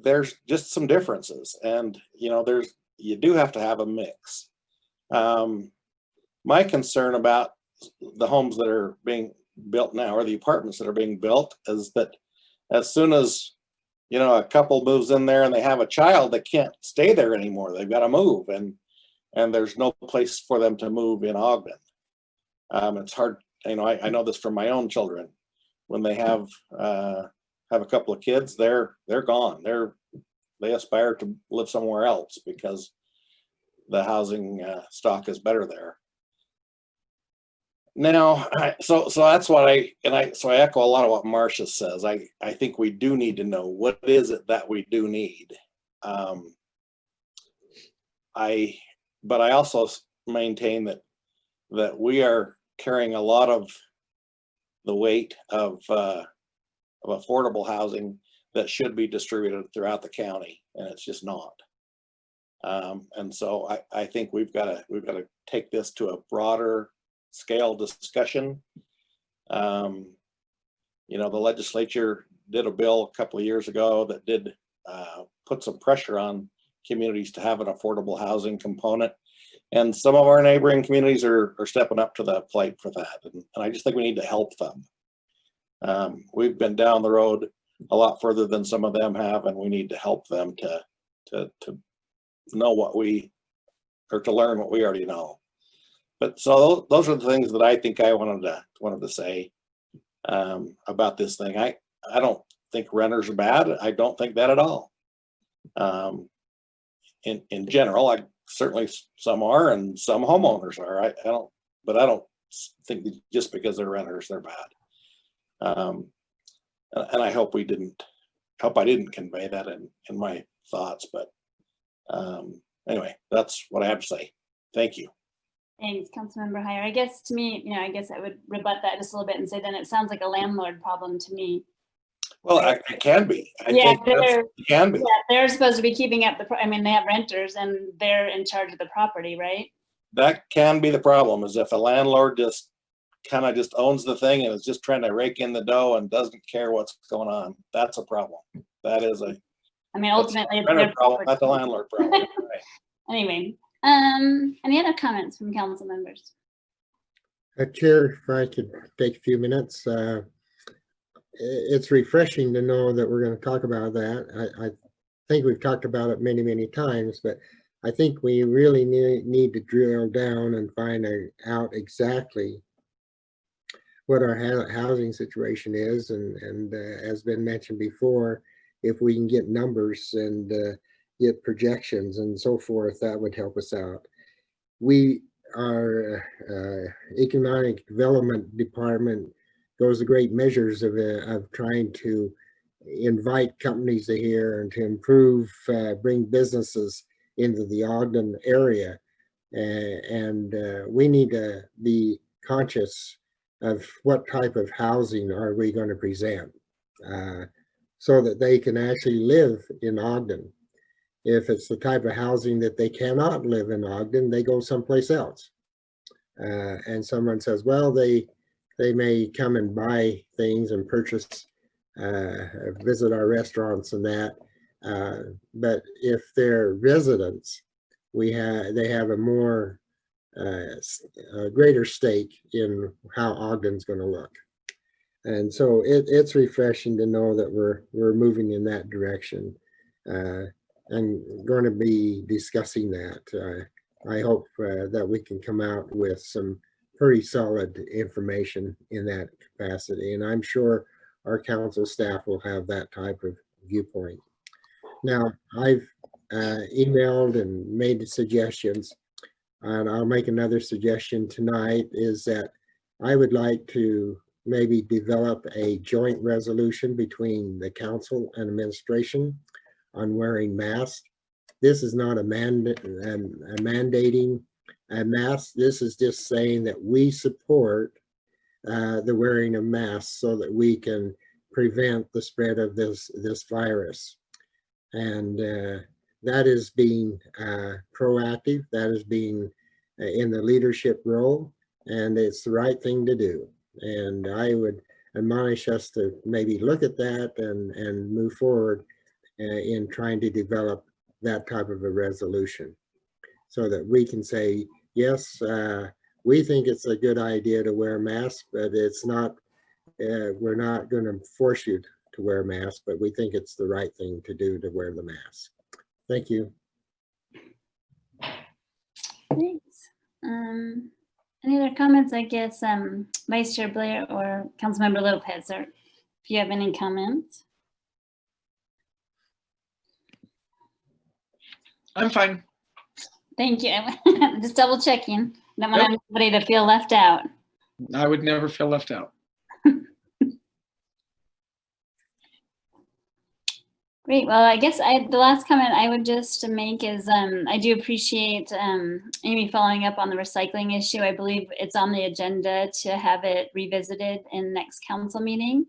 There's just some differences, and you do have to have a mix. My concern about the homes that are being built now, or the apartments that are being built, is that as soon as a couple moves in there and they have a child, they can't stay there anymore. They've got to move, and there's no place for them to move in Ogden. It's hard. I know this from my own children. When they have a couple of kids, they're gone. They aspire to live somewhere else because the housing stock is better there. Now, so that's what I echo a lot of what Marcia says. I think we do need to know what is it that we do need. But I also maintain that we are carrying a lot of the weight of affordable housing that should be distributed throughout the county, and it's just not. And so I think we've got to take this to a broader scale discussion. The legislature did a bill a couple of years ago that did put some pressure on communities to have an affordable housing component, and some of our neighboring communities are stepping up to the plate for that, and I just think we need to help them. We've been down the road a lot further than some of them have, and we need to help them to know to learn what we already know. But so those are the things that I think I wanted to say about this thing. I don't think renters are bad. I don't think that at all. In general, certainly some are, and some homeowners are. I don't think that just because they're renters they're bad. And I hope I didn't convey that in my thoughts. But anyway, that's what I have to say. Thank you. Thanks, Councilmember Heyer. I guess to me, I guess I would rebut that just a little bit and say then it sounds like a landlord problem to me. Well, it can be. I Yeah, think it can be. yeah, they're supposed to be keeping up I mean, they have renters and they're in charge of the property, right? That can be the problem, is if a landlord just kind of just owns the thing and is just trying to rake in the dough and doesn't care what's going on. That's a problem. That is I mean, ultimately, it's renter their problem, property. not the landlord problem. Right. Anyway, any other comments from council members? Chair, if I could take a few minutes. It's refreshing to know that we're going to talk about that. I think we've talked about it many, many times, but I think we really need to drill down and find out exactly what our housing situation is. And as been mentioned before, if we can get numbers and get projections and so forth, that would help us out. Our economic development department goes to great measures of trying to invite companies to here and to improve, bring businesses into the Ogden area. And we need to be conscious of what type of housing are we going to present so that they can actually live in Ogden. If it's the type of housing that they cannot live in Ogden, they go someplace else. And someone says, well, they may come and buy things and purchase, visit our restaurants and that. But if they're residents, they have a more, a greater stake in how Ogden's going to look. And so it's refreshing to know that we're moving in that direction. I'm going to be discussing that. I hope that we can come out with some pretty solid information in that capacity. And I'm sure our council staff will have that type of viewpoint. Now, I've emailed and made suggestions, and I'll make another suggestion tonight, is that I would like to maybe develop a joint resolution between the council and administration on wearing masks. This is not a mandating a mask. This is just saying that we support the wearing of masks so that we can prevent the spread of this virus. And that is being proactive. That is being in the leadership role, and it's the right thing to do. And I would admonish us to maybe look at that and move forward in trying to develop that type of a resolution so that we can say, yes, we think it's a good idea to wear a mask, but it's not, we're not going to force you to wear a mask, but we think it's the right thing to do to wear the mask. Thank you. Thanks. Any other comments? I guess Vice Chair Blair or Councilmember Lopez, or if you have any comments. I'm fine. Thank you. Just double checking. Don't want anybody to feel left out. I would never feel left out. Great. Well, I guess the last comment I would just make is I do appreciate Amy following up on the recycling issue. I believe it's on the agenda to have it revisited in next council meeting.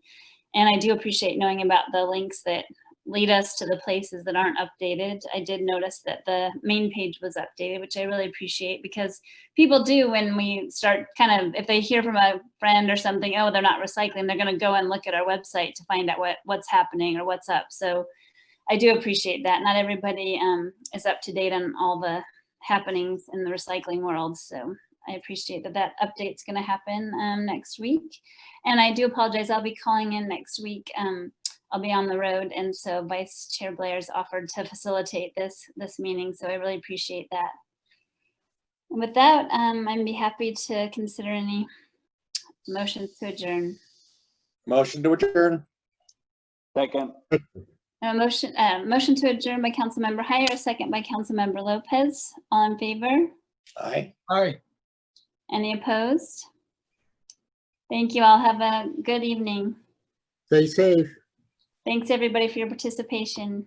And I do appreciate knowing about the links that lead us to the places that aren't updated. I did notice that the main page was updated, which I really appreciate, because people do, when we start kind of, if they hear from a friend or something, oh, they're not recycling, they're going to go and look at our website to find out what's happening or what's up. So I do appreciate that. Not everybody is up to date on all the happenings in the recycling world. So I appreciate that update's going to happen next week. And I do apologize. I'll be calling in next week. I'll be on the road, and so Vice Chair Blair's offered to facilitate this meeting, so I really appreciate that. And with that, I'd be happy to consider any motions to adjourn. Motion to adjourn. Second. A motion to adjourn by Councilmember Heyer, a second by Councilmember Lopez. All in favor? Aye. Aye. Any opposed? Thank you all. Have a good evening. Stay safe. Thanks everybody for your participation.